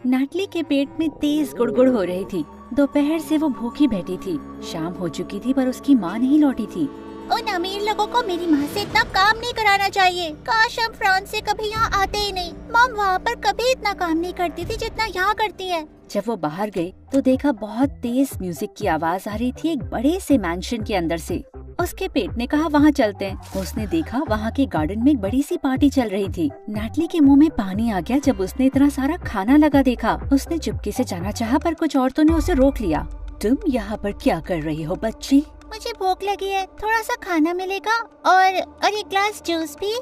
नाटली के पेट में तेज गुड़गुड़ हो रही थी। दोपहर से वो भूखी बैठी थी। शाम हो चुकी थी पर उसकी माँ नहीं लौटी थी। उन अमीर लोगों को मेरी माँ से इतना काम नहीं कराना चाहिए। काश हम फ्रांस से कभी यहाँ आते ही नहीं। मॉम वहाँ पर कभी इतना काम नहीं करती थी जितना यहाँ करती है। जब वो बाहर गई तो देखा बहुत तेज म्यूजिक की आवाज आ रही थी एक बड़े से मैंशन के अंदर से। उसके पेट ने कहा वहाँ चलते हैं। उसने देखा वहाँ के गार्डन में एक बड़ी सी पार्टी चल रही थी। नाटली के मुंह में पानी आ गया जब उसने इतना सारा खाना लगा देखा। उसने चुपके से जाना चाहा पर कुछ औरतों ने उसे रोक लिया। तुम यहाँ पर क्या कर रही हो बच्ची? मुझे भूख लगी है, थोड़ा सा खाना मिलेगा और एक ग्लास जूस भी।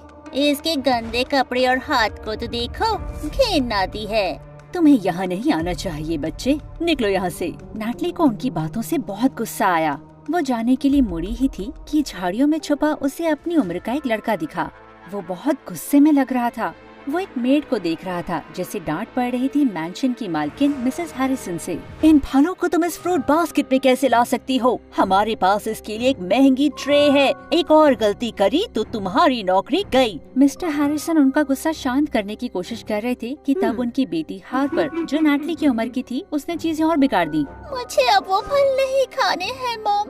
इसके गंदे कपड़े और हाथ को तो देखो, घिन आती है। तुम्हें यहाँ नहीं आना चाहिए बच्चे, निकलो यहाँ से। नाटली को उनकी बातों से बहुत गुस्सा आया। वो जाने के लिए मुड़ी ही थी कि झाड़ियों में छुपा उसे अपनी उम्र का एक लड़का दिखा। वो बहुत गुस्से में लग रहा था। वो एक मेड को देख रहा था जैसे डांट पड़ रही थी मैंशन की मालकिन मिसेस हैरिसन से। इन फलों को तुम इस फ्रूट बास्केट में कैसे ला सकती हो? हमारे पास इसके लिए एक महंगी ट्रे है। एक और गलती करी तो तुम्हारी नौकरी गई। मिस्टर हैरिसन उनका गुस्सा शांत करने की कोशिश कर रहे थे कि तब उनकी बेटी हार्पर, जो नाटली की उम्र की थी, उसने चीजें और बिगाड़ दी। मुझे अब वो फल नहीं खाने हैं मॉम,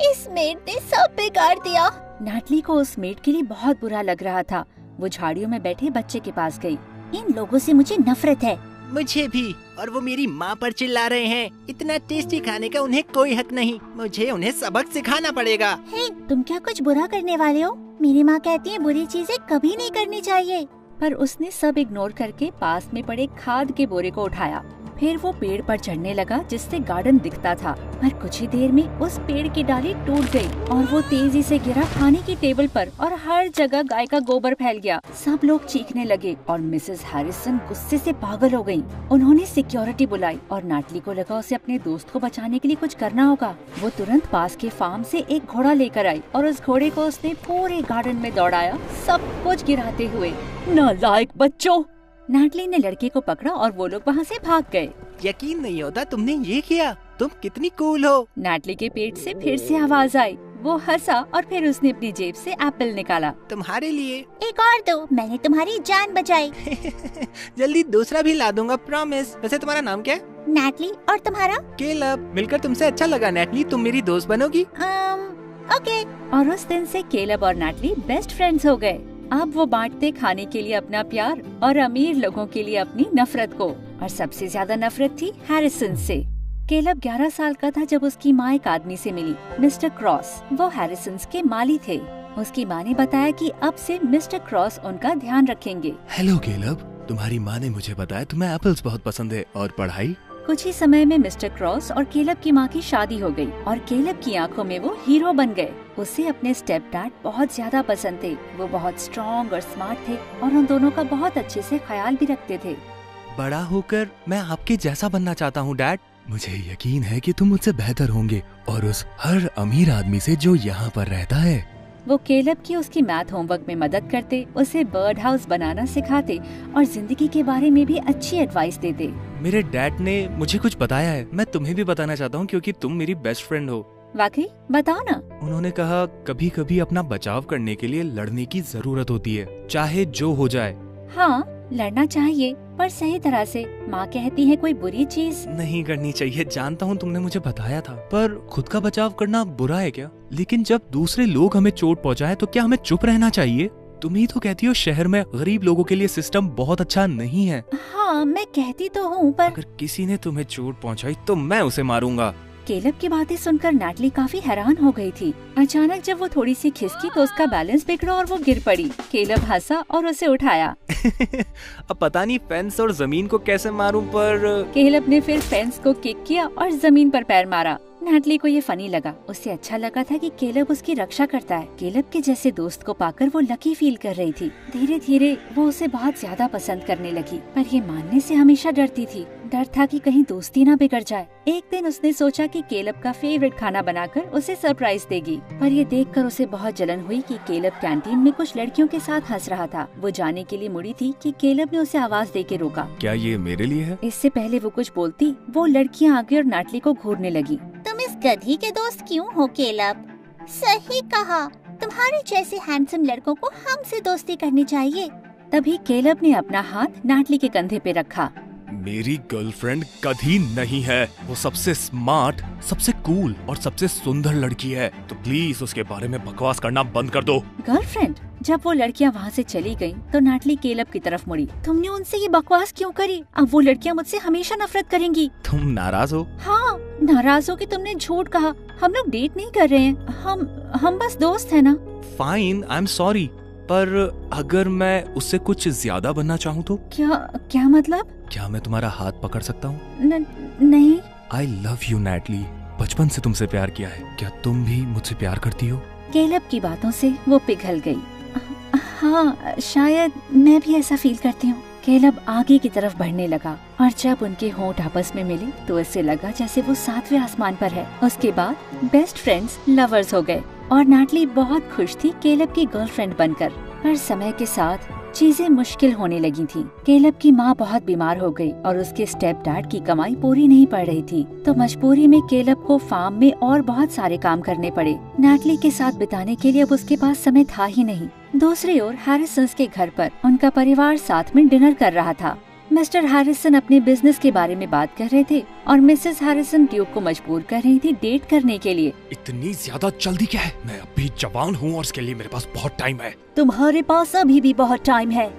इस मेड ने सब बिगाड़ दिया। नाटली को उस मेड के लिए बहुत बुरा लग रहा था। वो झाड़ियों में बैठे बच्चे के पास गई। इन लोगों से मुझे नफरत है। मुझे भी, और वो मेरी माँ पर चिल्ला रहे हैं। इतना टेस्टी खाने का उन्हें कोई हक नहीं। मुझे उन्हें सबक सिखाना पड़ेगा। हे, तुम क्या कुछ बुरा करने वाले हो? मेरी माँ कहती है बुरी चीजें कभी नहीं करनी चाहिए। पर उसने सब इग्नोर करके पास में पड़े खाद के बोरे को उठाया। फिर वो पेड़ पर चढ़ने लगा जिससे गार्डन दिखता था। पर कुछ ही देर में उस पेड़ की डाली टूट गई और वो तेजी से गिरा खाने की टेबल पर और हर जगह गाय का गोबर फैल गया। सब लोग चीखने लगे और मिसेस हैरिसन गुस्से से पागल हो गयी। उन्होंने सिक्योरिटी बुलाई और नाटली को लगा उसे अपने दोस्त को बचाने के लिए कुछ करना होगा। वो तुरंत पास के फार्म से एक घोड़ा लेकर आई और उस घोड़े को उसने पूरे गार्डन में दौड़ाया, सब कुछ गिराते हुए। नालायक बच्चों! नाटली ने लड़के को पकड़ा और वो लोग वहाँ से भाग गए। यकीन नहीं होता तुमने ये किया। तुम कितनी कूल हो। नाटली के पेट से फिर से आवाज आई। वो हंसा और फिर उसने अपनी जेब से एप्पल निकाला। तुम्हारे लिए। एक और दो, मैंने तुम्हारी जान बचाई। जल्दी दूसरा भी ला दूंगा, प्रॉमिस। वैसे तुम्हारा नाम क्या है? नाटली। और तुम्हारा? केलब। मिलकर तुमसे अच्छा लगा नाटली, तुम मेरी दोस्त बनोगी? ओके। और उस दिन से केलब और नाटली बेस्ट फ्रेंड्स हो गए। अब वो बांटते खाने के लिए अपना प्यार और अमीर लोगों के लिए अपनी नफरत को। और सबसे ज्यादा नफरत थी हैरिसन से। केलब 11 साल का था जब उसकी माँ एक आदमी से मिली, मिस्टर क्रॉस। वो हैरिसन के माली थे। उसकी माँ ने बताया कि अब से मिस्टर क्रॉस उनका ध्यान रखेंगे। हेलो केलब, तुम्हारी माँ ने मुझे बताया तुम्हें एप्पल्स बहुत पसंद है। और पढ़ाई? कुछ ही समय में मिस्टर क्रॉस और केलब की माँ की शादी हो गई और केलब की आंखों में वो हीरो बन गए। उसे अपने स्टेप डैड बहुत ज्यादा पसंद थे। वो बहुत स्ट्रॉन्ग और स्मार्ट थे और उन दोनों का बहुत अच्छे से ख्याल भी रखते थे। बड़ा होकर मैं आपके जैसा बनना चाहता हूँ डैड। मुझे यकीन है कि तुम मुझसे बेहतर होंगे और उस हर अमीर आदमी से जो यहाँ पर रहता है। वो केलब की उसकी मैथ होमवर्क में मदद करते, उसे बर्ड हाउस बनाना सिखाते और जिंदगी के बारे में भी अच्छी एडवाइस देते। मेरे डैड ने मुझे कुछ बताया है, मैं तुम्हें भी बताना चाहता हूँ क्योंकि तुम मेरी बेस्ट फ्रेंड हो। वाकई? बताओ ना। उन्होंने कहा कभी कभी अपना बचाव करने के लिए लड़ने की जरूरत होती है, चाहे जो हो जाए। हाँ, लड़ना चाहिए पर सही तरह से। माँ कहती है कोई बुरी चीज नहीं करनी चाहिए। जानता हूँ तुमने मुझे बताया था, पर खुद का बचाव करना बुरा है क्या? लेकिन जब दूसरे लोग हमें चोट पहुँचाए तो क्या हमें चुप रहना चाहिए? तुम ही तो कहती हो शहर में गरीब लोगों के लिए सिस्टम बहुत अच्छा नहीं है। हाँ, मैं कहती तो हूँ पर अगर किसी ने तुम्हें चोट पहुँचाई तो मैं उसे मारूंगा। केलब की बातें सुनकर नाटली काफी हैरान हो गई थी। अचानक जब वो थोड़ी सी खिसकी तो उसका बैलेंस बिगड़ा और वो गिर पड़ी। केलब हंसा और उसे उठाया। अब पता नहीं फेंस और जमीन को कैसे मारूं, पर केलब ने फिर फेंस को किक किया और जमीन पर पैर मारा। नाटली को ये फनी लगा। उसे अच्छा लगा था कि केलब उसकी रक्षा करता है। केलब के जैसे दोस्त को पाकर वो लकी फील कर रही थी। धीरे धीरे वो उसे बहुत ज्यादा पसंद करने लगी, पर ये मानने से हमेशा डरती थी। डर था कि कहीं दोस्ती ना बिगड़ जाए। एक दिन उसने सोचा कि केलब का फेवरेट खाना बनाकर उसे सरप्राइज देगी, पर ये देखकर उसे बहुत जलन हुई कि केलब कैंटीन में कुछ लड़कियों के साथ हंस रहा था। वो जाने के लिए मुड़ी थी कि केलब ने उसे आवाज देके रोका। क्या ये मेरे लिए है? इससे पहले वो कुछ बोलती, वो लड़कियाँ आगे और नाटली को घूरने लगी। तुम इस गधी के दोस्त क्यों हो केलब? सही कहा, तुम्हारे जैसे हैंडसम लड़कों को हमसे दोस्ती करनी चाहिए। तभी केलब ने अपना हाथ नाटली के कंधे पे रखा। मेरी गर्लफ्रेंड कभी नहीं है। वो सबसे स्मार्ट, सबसे कूल और सबसे सुंदर लड़की है, तो प्लीज उसके बारे में बकवास करना बंद कर दो। गर्लफ्रेंड? जब वो लड़कियां वहाँ से चली गयी तो नाटली केलब की तरफ मुड़ी। तुमने उनसे ये बकवास क्यों करी? अब वो लड़कियां मुझसे हमेशा नफरत करेंगी। तुम नाराज हो? हाँ, नाराज हो कि तुमने झूठ कहा। हम लोग डेट नहीं कर रहे हैं, हम बस दोस्त है ना। फाइन, आई एम सॉरी, पर अगर मैं उससे कुछ ज्यादा बनना चाहूँ तो? क्या मतलब? क्या मैं तुम्हारा हाथ पकड़ सकता हूँ? नहीं। आई लव यू नैटली, बचपन से तुमसे प्यार किया है। क्या तुम भी मुझसे प्यार करती हो? केलब की बातों से वो पिघल गई। हाँ, शायद मैं भी ऐसा फील करती हूँ। केलब आगे की तरफ बढ़ने लगा और जब उनके होंठ आपस में मिले तो ऐसे लगा जैसे वो 7वें आसमान पर है। उसके बाद बेस्ट फ्रेंड्स लवर्स हो गए और नाटली बहुत खुश थी केलब की गर्लफ्रेंड बनकर। पर समय के साथ चीजें मुश्किल होने लगी थी। केलब की माँ बहुत बीमार हो गई और उसके स्टेप डैड की कमाई पूरी नहीं पड़ रही थी, तो मजबूरी में केलब को फार्म में और बहुत सारे काम करने पड़े। नाटली के साथ बिताने के लिए अब उसके पास समय था ही नहीं। दूसरी ओर हैरिसन्स के घर पर उनका परिवार साथ में डिनर कर रहा था। मिस्टर हैरिसन अपने बिजनेस के बारे में बात कर रहे थे और मिसेस हैरिसन ड्यूक को मजबूर कर रही थी डेट करने के लिए। इतनी ज्यादा जल्दी क्या है? मैं अभी जवान हूँ और इसके लिए मेरे पास बहुत टाइम है। तुम्हारे पास अभी भी बहुत टाइम है।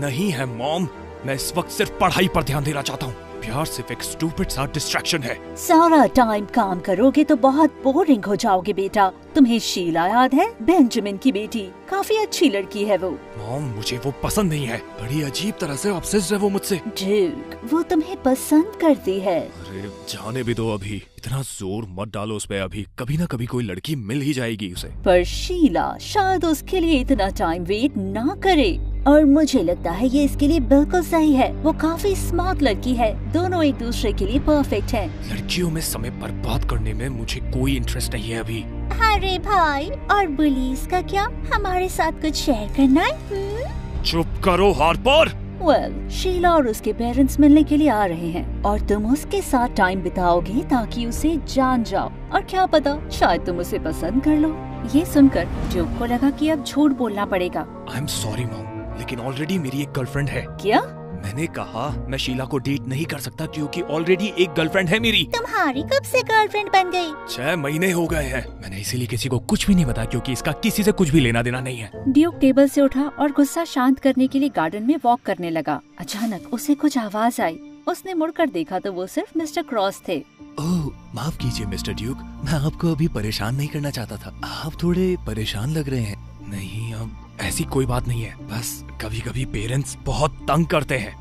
नहीं है मॉम, मैं इस वक्त सिर्फ पढ़ाई पर ध्यान देना चाहता हूँ। प्यार सिर्फ एक स्टूपिड सा डिस्ट्रैक्शन है। सारा टाइम काम करोगे तो बहुत बोरिंग हो जाओगे बेटा। तुम्हें शीला याद है? बेंजामिन की बेटी, काफी अच्छी लड़की है वो। मॉम, मुझे वो पसंद नहीं है। बड़ी अजीब तरह से ऑब्सेस्ड है वो मुझसे। ड्यूक, वो तुम्हें पसंद करती है। अरे जाने भी दो, अभी इतना जोर मत डालो उस पे। अभी कभी ना कभी कोई लड़की मिल ही जाएगी उसे। पर शीला शायद उसके लिए इतना टाइम वेट ना करे, और मुझे लगता है ये इसके लिए बिल्कुल सही है। वो काफी स्मार्ट लड़की है, दोनों एक दूसरे के लिए परफेक्ट हैं। लड़कियों में समय बर्बाद करने में मुझे कोई इंटरेस्ट नहीं है अभी। अरे भाई, और पुलिस का क्या? हमारे साथ कुछ शेयर करना है? चुप करो हार्पर। वेल, शीला और उसके पेरेंट्स मिलने के लिए आ रहे हैं और तुम उसके साथ टाइम बिताओगे ताकि उसे जान जाओ, और क्या पता शायद तुम उसे पसंद कर लो। ये सुनकर ड्यूक को लगा कि अब झूठ बोलना पड़ेगा। आई एम सॉरी मॉम, लेकिन ऑलरेडी मेरी एक गर्लफ्रेंड है। क्या? मैंने कहा मैं शीला को डेट नहीं कर सकता क्योंकि ऑलरेडी एक गर्लफ्रेंड है मेरी। तुम्हारी कब से गर्लफ्रेंड बन गई? 6 महीने हो गए हैं। मैंने इसीलिए किसी को कुछ भी नहीं बताया क्योंकि इसका किसी से कुछ भी लेना देना नहीं है। ड्यूक टेबल से उठा और गुस्सा शांत करने के लिए गार्डन में वॉक करने लगा। अचानक उसे कुछ आवाज आई। उसने मुड़कर देखा तो वो सिर्फ मिस्टर क्रॉस थे। ओह, माफ कीजिए मिस्टर ड्यूक, मैं आपको अभी परेशान नहीं करना चाहता था। आप थोड़े परेशान लग रहे हैं। नहीं, अब ऐसी कोई बात नहीं है, बस कभी कभी पेरेंट्स बहुत तंग करते हैं।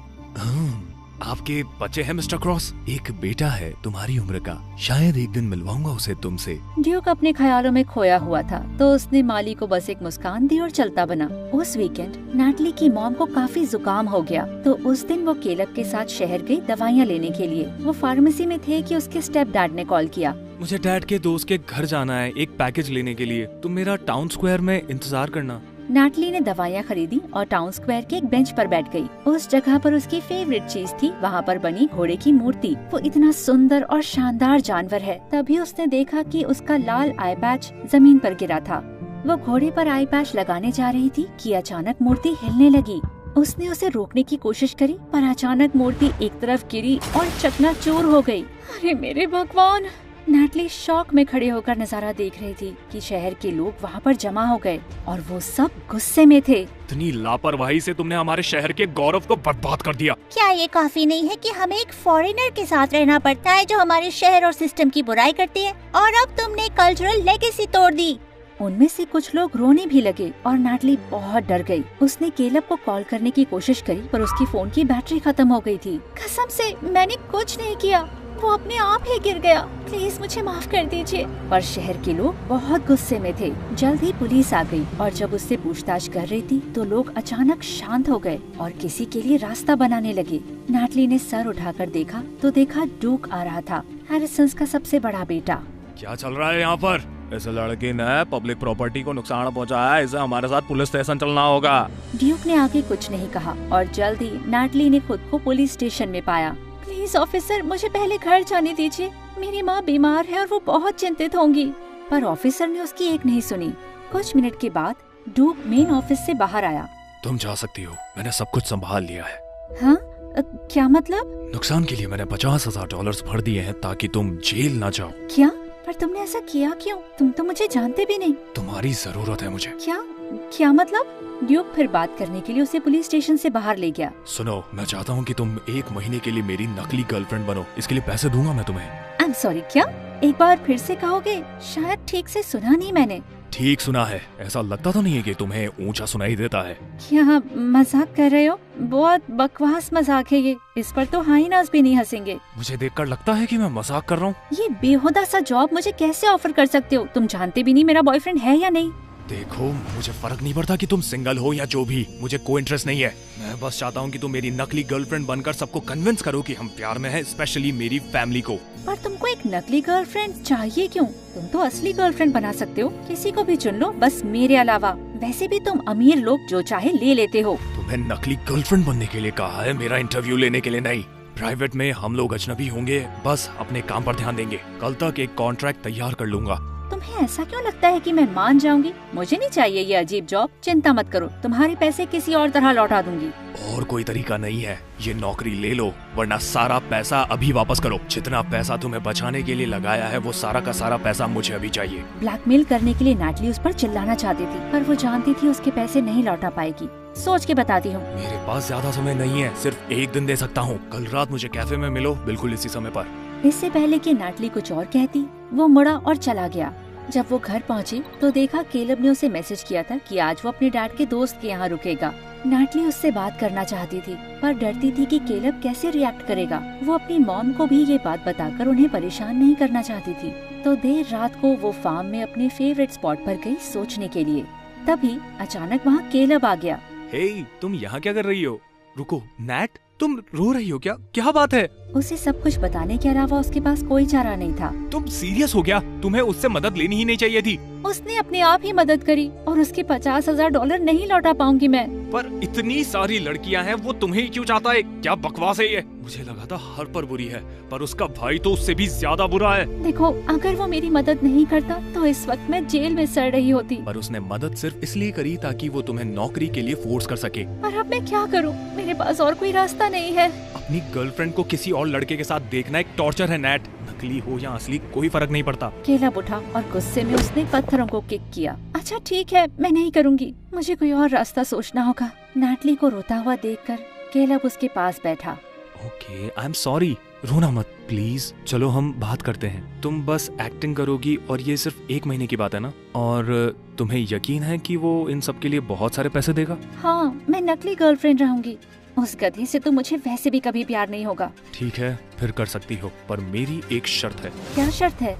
आपके बच्चे हैं मिस्टर क्रॉस? एक बेटा है तुम्हारी उम्र का, शायद एक दिन मिलवाऊंगा उसे तुमसे। ड्यूक अपने ख्यालों में खोया हुआ था तो उसने माली को बस एक मुस्कान दी और चलता बना। उस वीकेंड नाटली की मॉम को काफी जुकाम हो गया, तो उस दिन वो केलब के साथ शहर गई दवाइयाँ लेने के लिए। वो फार्मेसी में थे कि उसके स्टेप डैड ने कॉल किया। मुझे डैड के दोस्त के घर जाना है एक पैकेज लेने के लिए, तुम मेरा टाउन स्क्वायर में इंतजार करना। नाटली ने दवाइयाँ खरीदी और टाउन स्क्वायर के एक बेंच पर बैठ गई। उस जगह पर उसकी फेवरेट चीज थी वहाँ पर बनी घोड़े की मूर्ति। वो इतना सुंदर और शानदार जानवर है। तभी उसने देखा कि उसका लाल आई पैच जमीन पर गिरा था। वो घोड़े पर आई पैच लगाने जा रही थी कि अचानक मूर्ति हिलने लगी। उसने उसे रोकने की कोशिश करी पर अचानक मूर्ति एक तरफ गिरी और चकनाचूर हो गई। अरे मेरे भगवान! नाटली शॉक में खड़े होकर नजारा देख रही थी कि शहर के लोग वहाँ पर जमा हो गए और वो सब गुस्से में थे। इतनी लापरवाही से तुमने हमारे शहर के गौरव को बर्बाद कर दिया। क्या ये काफी नहीं है कि हमें एक फॉरेनर के साथ रहना पड़ता है जो हमारे शहर और सिस्टम की बुराई करती है, और अब तुमने कल्चरल लेगेसी तोड़ दी। उनमें से कुछ लोग रोने भी लगे और नाटली बहुत डर गई। उसने केलब को कॉल करने की कोशिश करी पर उसकी फोन की बैटरी खत्म हो गई थी। कसम से मैंने कुछ नहीं किया, वो अपने आप ही गिर गया, प्लीज मुझे माफ कर दीजिए। पर शहर के लोग बहुत गुस्से में थे। जल्द ही पुलिस आ गई और जब उससे पूछताछ कर रही थी तो लोग अचानक शांत हो गए और किसी के लिए रास्ता बनाने लगे। नाटली ने सर उठाकर देखा तो देखा ड्यूक आ रहा था, हैरिसन्स का सबसे बड़ा बेटा। क्या चल रहा है यहाँ पर? इस लड़के ने पब्लिक प्रॉपर्टी को नुकसान पहुँचाया, इसे हमारे साथ पुलिस स्टेशन चलना होगा। ड्यूक ने आगे कुछ नहीं कहा और जल्द ही नाटली ने खुद को पुलिस स्टेशन में पाया। प्लीज ऑफिसर, मुझे पहले घर जाने दीजिए, मेरी माँ बीमार है और वो बहुत चिंतित होंगी। पर ऑफिसर ने उसकी एक नहीं सुनी। कुछ मिनट के बाद ड्यूक मेन ऑफिस से बाहर आया। तुम जा सकती हो, मैंने सब कुछ संभाल लिया है। हाँ, क्या मतलब? नुकसान के लिए मैंने $50,000 भर दिए हैं ताकि तुम जेल ना जाओ। क्या? पर तुमने ऐसा किया क्यों? तुम तो मुझे जानते भी नहीं। तुम्हारी जरूरत है मुझे। क्या मतलब? ड्यूक फिर बात करने के लिए उसे पुलिस स्टेशन से बाहर ले गया। सुनो, मैं चाहता हूँ कि तुम 1 महीने के लिए मेरी नकली गर्लफ्रेंड बनो। इसके लिए पैसे दूंगा मैं तुम्हें। आई एम सॉरी, क्या? एक बार फिर से कहोगे? शायद ठीक से सुना नहीं मैंने। ठीक सुना है। ऐसा लगता तो नहीं है कि तुम्हें ऊंचा सुनाई देता है? क्या मजाक कर रहे हो? बहुत बकवास मजाक है ये। इस पर तो हाइनास भी नहीं हंसेंगे। मुझे देखकर लगता है कि मैं मजाक कर रहा हूँ। ये बेहुदा सा जॉब मुझे कैसे ऑफर कर सकते हो? तुम जानते भी नहीं मेरा बॉयफ्रेंड है या नहीं। देखो, मुझे फर्क नहीं पड़ता कि तुम सिंगल हो या जो भी, मुझे कोई इंटरेस्ट नहीं है। मैं बस चाहता हूँ कि तुम मेरी नकली गर्लफ्रेंड बनकर सबको कन्विंस करो कि हम प्यार में हैं, स्पेशली मेरी फैमिली को। पर तुमको एक नकली गर्लफ्रेंड चाहिए क्यों? तुम तो असली गर्लफ्रेंड बना सकते हो। किसी को भी चुन लो, बस मेरे अलावा। वैसे भी तुम अमीर लोग जो चाहे ले लेते हो। तुम्हें नकली गर्लफ्रेंड बनने के लिए कहा है, मेरा इंटरव्यू लेने के लिए नहीं। प्राइवेट में हम लोग अजनबी होंगे, बस अपने काम पर ध्यान देंगे। कल तक एक कॉन्ट्रैक्ट तैयार कर लूंगा। तुम्हें ऐसा क्यों लगता है कि मैं मान जाऊंगी? मुझे नहीं चाहिए ये अजीब जॉब। चिंता मत करो, तुम्हारे पैसे किसी और तरह लौटा दूंगी। और कोई तरीका नहीं है, ये नौकरी ले लो वरना सारा पैसा अभी वापस करो। जितना पैसा तुम्हें बचाने के लिए लगाया है वो सारा का सारा पैसा मुझे अभी चाहिए। ब्लैकमेल करने के लिए नैटली उस पर चिल्लाना चाहती थी, पर वो जानती थी उसके पैसे नहीं लौटा पाएगी। सोच के बताती हूँ। मेरे पास ज्यादा समय नहीं है, सिर्फ 1 दिन दे सकता हूँ। कल रात मुझे कैफे में मिलो, बिल्कुल इसी समय पर। इससे पहले कि नैटली कुछ और कहती, वो मुड़ा और चला गया। जब वो घर पहुंची तो देखा केलब ने उसे मैसेज किया था कि आज वो अपने डैड के दोस्त के यहाँ रुकेगा। नैटली उससे बात करना चाहती थी, पर डरती थी कि केलब कैसे रिएक्ट करेगा। वो अपनी मॉम को भी ये बात बताकर उन्हें परेशान नहीं करना चाहती थी। तो देर रात को वो फार्म में अपने फेवरेट स्पॉट पर गई सोचने के लिए। तभी अचानक वहाँ केलब आ गया। हे, तुम यहाँ क्या कर रही हो? रुको, नैट, तुम रो रही हो क्या? क्या बात है? उसे सब कुछ बताने के अलावा उसके पास कोई चारा नहीं था। तुम सीरियस हो गया? तुम्हें उससे मदद लेनी ही नहीं चाहिए थी। उसने अपने आप ही मदद करी और उसके $50,000 नहीं लौटा पाऊंगी मैं। पर इतनी सारी लड़कियां हैं, वो तुम्हें ही क्यों चाहता है? क्या बकवास है ये? मुझे लगा था हरपर बुरी है, पर उसका भाई तो उससे भी ज्यादा बुरा है। देखो, अगर वो मेरी मदद नहीं करता तो इस वक्त मैं जेल में सड़ रही होती। पर उसने मदद सिर्फ इसलिए करी ताकि वो तुम्हें नौकरी के लिए फोर्स कर सके। पर अब मैं क्या करूं? मेरे पास और कोई रास्ता नहीं है। अपनी गर्लफ्रेंड को किसी और लड़के के साथ देखना एक टॉर्चर है नैट। नकली हो या असली कोई फर्क नहीं पड़ता। केलब उठा और गुस्से में उसने पत्थरों को किक किया। अच्छा ठीक है, मैं नहीं करूंगी, मुझे कोई और रास्ता सोचना होगा। नैटली को रोता हुआ देखकर केलब उसके पास बैठा। Okay, I am sorry. रोना मत प्लीज, चलो हम बात करते हैं। तुम बस एक्टिंग करोगी और ये सिर्फ 1 महीने की बात है ना? और तुम्हें यकीन है कि वो इन सब के लिए बहुत सारे पैसे देगा? हाँ, मैं नकली गर्लफ्रेंड रहूंगी। उस गधे से तो मुझे वैसे भी कभी प्यार नहीं होगा। ठीक है, फिर कर सकती हो, पर मेरी एक शर्त है। क्या शर्त है?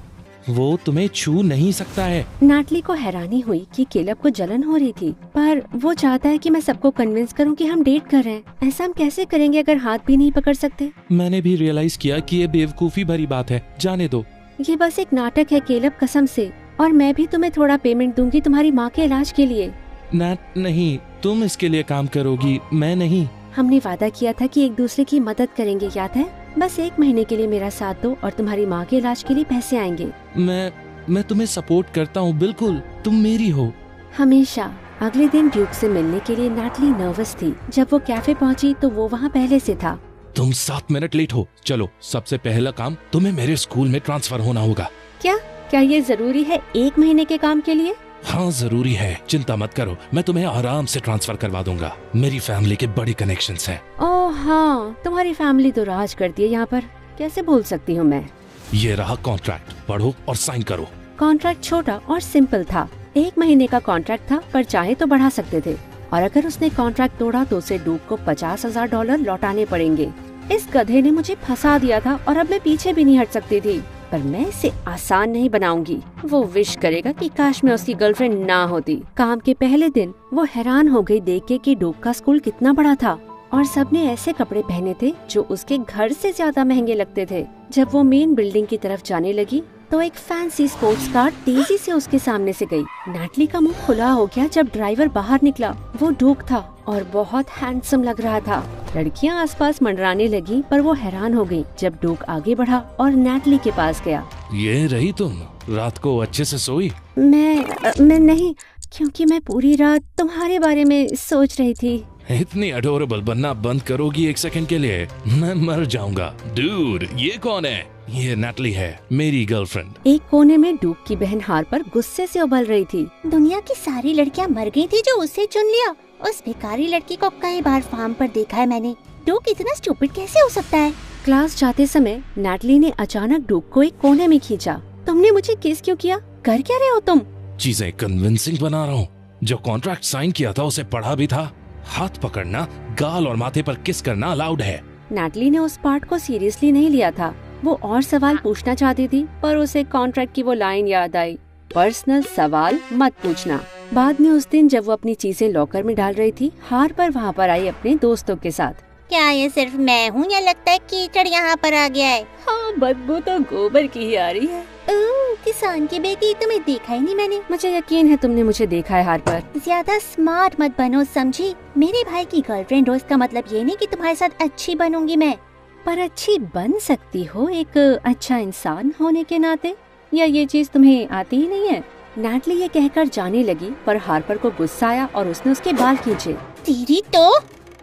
वो तुम्हें छू नहीं सकता है। नैटली को हैरानी हुई कि केलब को जलन हो रही थी, पर वो चाहता है कि मैं सबको कन्विंस करूं कि हम डेट कर रहे हैं। ऐसा हम कैसे करेंगे अगर हाथ भी नहीं पकड़ सकते? मैंने भी रियलाइज किया कि ये बेवकूफी भरी बात है, जाने दो। ये बस एक नाटक है केलब, कसम से। और मैं भी तुम्हें थोड़ा पेमेंट दूंगी तुम्हारी माँ के इलाज के लिए। नैट नहीं, तुम इसके लिए काम करोगी, मैं नहीं। हमने वादा किया था कि एक दूसरे की मदद करेंगे, याद है? बस 1 महीने के लिए मेरा साथ दो और तुम्हारी माँ के इलाज के लिए पैसे आएंगे। मैं तुम्हें सपोर्ट करता हूँ, बिल्कुल, तुम मेरी हो हमेशा। अगले दिन ड्यूक से मिलने के लिए नैटली नर्वस थी। जब वो कैफे पहुंची तो वो वहाँ पहले से था। तुम 7 मिनट लेट हो। चलो, सबसे पहला काम, तुम्हें मेरे स्कूल में ट्रांसफर होना होगा। क्या ये जरूरी है 1 महीने के काम के लिए? हाँ जरूरी है, चिंता मत करो, मैं तुम्हें आराम से ट्रांसफर करवा दूंगा। मेरी फैमिली के बड़े कनेक्शंस हैं। ओह हाँ, तुम्हारी फैमिली तो राज करती है यहाँ पर, कैसे भूल सकती हूँ मैं। ये रहा कॉन्ट्रैक्ट, पढ़ो और साइन करो। कॉन्ट्रैक्ट छोटा और सिंपल था। 1 महीने का कॉन्ट्रैक्ट था, पर चाहे तो बढ़ा सकते थे। और अगर उसने कॉन्ट्रैक्ट तोड़ा तो उसे ड्यूक को $50,000 लौटाने पड़ेंगे। इस गधे ने मुझे फंसा दिया था और अब मैं पीछे भी नहीं हट सकती थी। पर मैं इसे आसान नहीं बनाऊंगी। वो विश करेगा कि काश मैं उसकी गर्लफ्रेंड ना होती। काम के पहले दिन वो हैरान हो गई देख के कि ड्यूक का स्कूल कितना बड़ा था और सबने ऐसे कपड़े पहने थे जो उसके घर से ज्यादा महंगे लगते थे। जब वो मेन बिल्डिंग की तरफ जाने लगी तो एक फैंसी स्पोर्ट्स कार तेजी से उसके सामने से गई। नैटली का मुंह खुला हो गया जब ड्राइवर बाहर निकला। वो ड्यूक था और बहुत हैंडसम लग रहा था। लड़कियां आसपास मंडराने लगी, पर वो हैरान हो गई जब ड्यूक आगे बढ़ा और नैटली के पास गया। ये रही तुम, रात को अच्छे से सोई? मैं नहीं, क्योंकि मैं पूरी रात तुम्हारे बारे में सोच रही थी। इतनी अडोरेबल बनना बंद करोगी एक सेकंड के लिए, मैं मर जाऊंगा। डूड, ये कौन है? ये नैटली है, मेरी गर्लफ्रेंड। एक कोने में डूक की बहन हार्पर गुस्से से उबल रही थी। दुनिया की सारी लड़कियां मर गई थी जो उसे चुन लिया। उस भिखारी लड़की को कई बार फार्म पर देखा है मैंने। डूक इतना स्टूपिड कैसे हो सकता है? क्लास जाते समय नैटली ने अचानक डूक को एक कोने में खींचा। तुमने मुझे किस क्यों किया? कर क्या रहे हो तुम? चीजें कन्विंसिंग बना रहा हूँ। जो कॉन्ट्रैक्ट साइन किया था उसे पढ़ा भी था। हाथ पकड़ना, गाल और माथे पर किस करना अलाउड है। नैटली ने उस पार्ट को सीरियसली नहीं लिया था। वो और सवाल पूछना चाहती थी पर उसे कॉन्ट्रैक्ट की वो लाइन याद आई, पर्सनल सवाल मत पूछना। बाद में उस दिन जब वो अपनी चीजें लॉकर में डाल रही थी, हार्पर वहाँ पर आई अपने दोस्तों के साथ। क्या ये सिर्फ मैं हूँ या लगता है कीचड़ यहाँ पर आ गया है? हाँ, बदबू तो गोबर की ही आ रही है। किसान की बेटी, तुम्हें देखा ही नहीं मैंने। मुझे यकीन है तुमने मुझे देखा है हार्पर। ज्यादा स्मार्ट मत बनो, समझी? मेरे भाई की गर्लफ्रेंड हो इसका मतलब ये नहीं कि तुम्हारे साथ अच्छी बनूंगी मैं। पर अच्छी बन सकती हो एक अच्छा इंसान होने के नाते, या ये चीज तुम्हें आती ही नहीं है? नैटली ये कहकर जाने लगी पर हार्पर को गुस्सा आया और उसने उसके बाल खींचे। तेरी तो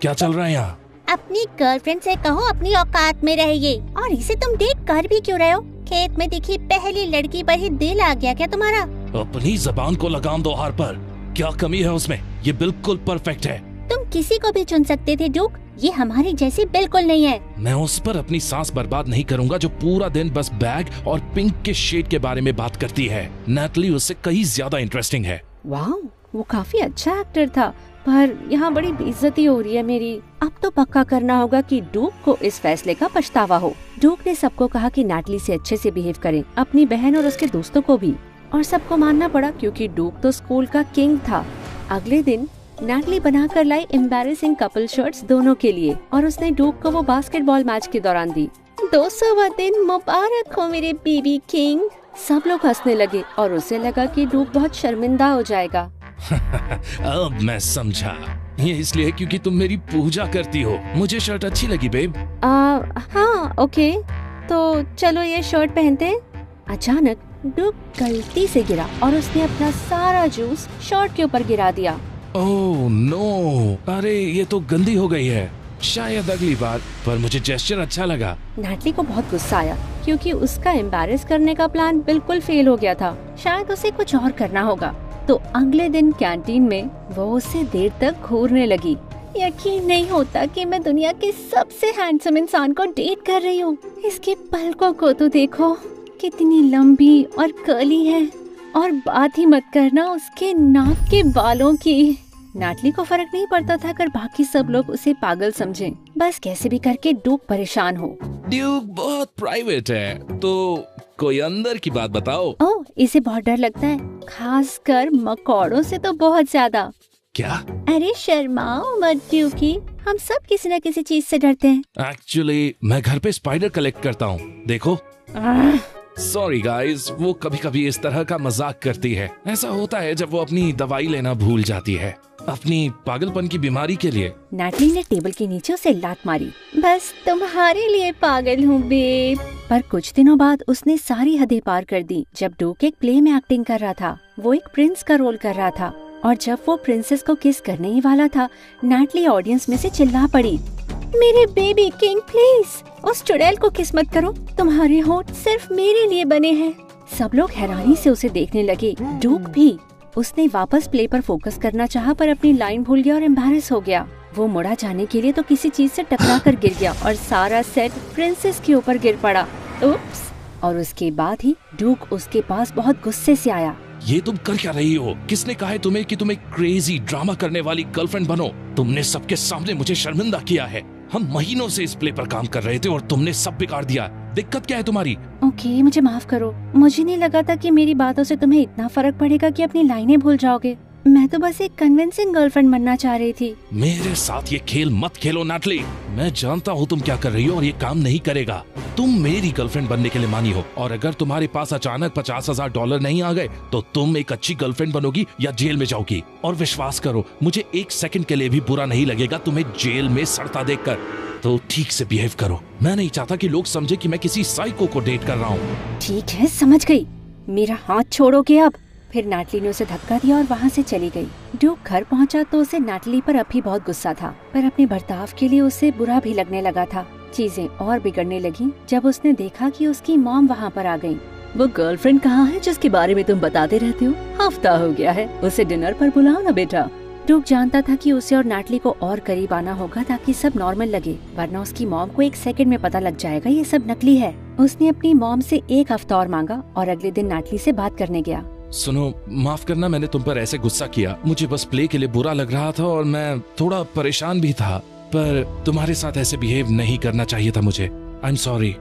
क्या चल रहा है यहाँ? अपनी गर्लफ्रेंड से कहो अपनी औकात में रहिए। और इसे तुम डेट कर भी क्यों रहे हो? खेत में दिखी पहली लड़की पर ही दिल आ गया क्या तुम्हारा? अपनी जबान को लगाम दो हार्पर। क्या कमी है उसमें? ये बिल्कुल परफेक्ट है। तुम किसी को भी चुन सकते थे डूक, ये हमारी जैसी बिल्कुल नहीं है। मैं उस पर अपनी सांस बर्बाद नहीं करूंगा जो पूरा दिन बस बैग और पिंक के शेड के बारे में बात करती है। नैटली उससे कहीं ज्यादा इंटरेस्टिंग है। वाह, वो काफी अच्छा एक्टर था, पर यहाँ बड़ी बेइज्जती हो रही है मेरी। अब तो पक्का करना होगा कि डूक को इस फैसले का पछतावा हो। डूक ने सबको कहा कि नैटली से अच्छे से बिहेव करें, अपनी बहन और उसके दोस्तों को भी, और सबको मानना पड़ा क्योंकि डूक तो स्कूल का किंग था। अगले दिन नैटली बनाकर लाई एम्बैरेसिंग कपल शर्ट्स दोनों के लिए और उसने डूक को वो बास्केटबॉल मैच के दौरान दी। 200वां दिन मुबारक हो मेरे बेबी किंग। सब लोग हंसने लगे और उसे लगा कि डूक बहुत शर्मिंदा हो जाएगा। अब मैं समझा, ये इसलिए क्योंकि तुम मेरी पूजा करती हो। मुझे शर्ट अच्छी लगी बेब। हाँ ओके, तो चलो ये शर्ट पहनते हैं। अचानक डूक गलती से गिरा और उसने अपना सारा जूस शर्ट के ऊपर गिरा दिया। ओह नो, अरे ये तो गंदी हो गई है। शायद अगली बार, पर मुझे जेस्चर अच्छा लगा। नैटली को बहुत गुस्सा आया क्योंकि उसका एम्बैरेस करने का प्लान बिल्कुल फेल हो गया था। शायद उसे कुछ और करना होगा। तो अगले दिन कैंटीन में वो उससे देर तक घूरने लगी। यकीन नहीं होता कि मैं दुनिया के सबसे हैंडसम इंसान को डेट कर रही हूँ। इसके पलकों को तो देखो, कितनी लंबी और कर्ली है, और बात ही मत करना उसके नाक के बालों की। नैटली को फर्क नहीं पड़ता था अगर बाकी सब लोग उसे पागल समझें। बस कैसे भी करके डूक परेशान हो। ड्यूक बहुत प्राइवेट है, तो कोई अंदर की बात बताओ। ओह, इसे बहुत डर लगता है, खासकर मकोड़ों से तो बहुत ज्यादा। क्या? अरे शर्माओ मत ड्यूकी, हम सब किसी न किसी चीज से डरते हैं। एक्चुअली मैं घर पे स्पाइडर कलेक्ट करता हूँ, देखो। सॉरी गाइस, वो कभी कभी इस तरह का मजाक करती है। ऐसा होता है जब वो अपनी दवाई लेना भूल जाती है, अपनी पागलपन की बीमारी के लिए। नैटली ने टेबल के नीचे उसे लात मारी। बस तुम्हारे लिए पागल हूँ बेब। पर कुछ दिनों बाद उसने सारी हदें पार कर दी। जब डूक एक प्ले में एक्टिंग कर रहा था, वो एक प्रिंस का रोल कर रहा था, और जब वो प्रिंसेस को किस करने ही वाला था, नैटली ऑडियंस में से चिल्ला पड़ी, मेरे बेबी किंग प्लीज उस चुड़ैल को किस मत करो, तुम्हारे होंठ सिर्फ मेरे लिए बने हैं। सब लोग हैरानी से उसे देखने लगे, डूक भी। उसने वापस प्ले पर फोकस करना चाहा पर अपनी लाइन भूल गया और एम्बैरेस हो गया। वो मुड़ा जाने के लिए तो किसी चीज से टकरा कर गिर गया और सारा सेट प्रिंसेस के ऊपर गिर पड़ा। उप्स! और उसके बाद ही डूक उसके पास बहुत गुस्से से आया। ये तुम कर क्या रही हो? किसने कहा है तुम्हें कि तुम एक क्रेजी ड्रामा करने वाली गर्लफ्रेंड बनो? तुमने सबके सामने मुझे शर्मिंदा किया है। हम महीनों से इस प्ले पर काम कर रहे थे और तुमने सब बिगाड़ दिया। दिक्कत क्या है तुम्हारी? ओके, मुझे माफ करो। मुझे नहीं लगा था कि मेरी बातों से तुम्हें इतना फर्क पड़ेगा कि अपनी लाइनें भूल जाओगे। मैं तो बस एक कन्विंसिंग गर्लफ्रेंड बनना चाह रही थी। मेरे साथ ये खेल मत खेलो नैटली। मैं जानता हूँ तुम क्या कर रही हो और ये काम नहीं करेगा। तुम मेरी गर्लफ्रेंड बनने के लिए मानी हो, और अगर तुम्हारे पास अचानक $50,000 नहीं आ गए तो तुम एक अच्छी गर्लफ्रेंड बनोगी या जेल में जाओगी। और विश्वास करो, मुझे एक सेकंड के लिए भी बुरा नहीं लगेगा तुम्हें जेल में सड़ता देखकर। तो ठीक से बिहेव करो। मैं नहीं चाहता कि लोग समझे कि मैं किसी साइको को डेट कर रहा हूँ। ठीक है, समझ गई। मेरा हाथ छोड़ोगे अब, फिर नाटली ने उसे धक्का दिया और वहाँ से चली गई। ड्यूक घर पहुँचा तो उसे नाटली पर अब भी बहुत गुस्सा था, पर अपने बर्ताव के लिए उसे बुरा भी लगने लगा था। चीजें और बिगड़ने लगी जब उसने देखा कि उसकी मॉम वहाँ पर आ गई। वो गर्लफ्रेंड कहाँ है जिसके बारे में तुम बताते रहते हो? हफ्ता हो गया है, उसे डिनर पर बुलाओ ना बेटा। ड्यूक जानता था कि उसे और नाटली को और करीब आना होगा ताकि सब नॉर्मल लगे, वरना उसकी मॉम को 1 सेकंड में पता लग जाएगा ये सब नकली है। उसने अपनी मॉम से 1 हफ्ता और मांगा और अगले दिन नाटली से बात करने गया। सुनो, माफ करना मैंने तुम पर ऐसे गुस्सा किया। मुझे बस प्ले के लिए बुरा लग रहा था और मैं थोड़ा परेशान भी था, पर तुम्हारे साथ ऐसे बिहेव नहीं करना चाहिए था मुझे। I am sorry.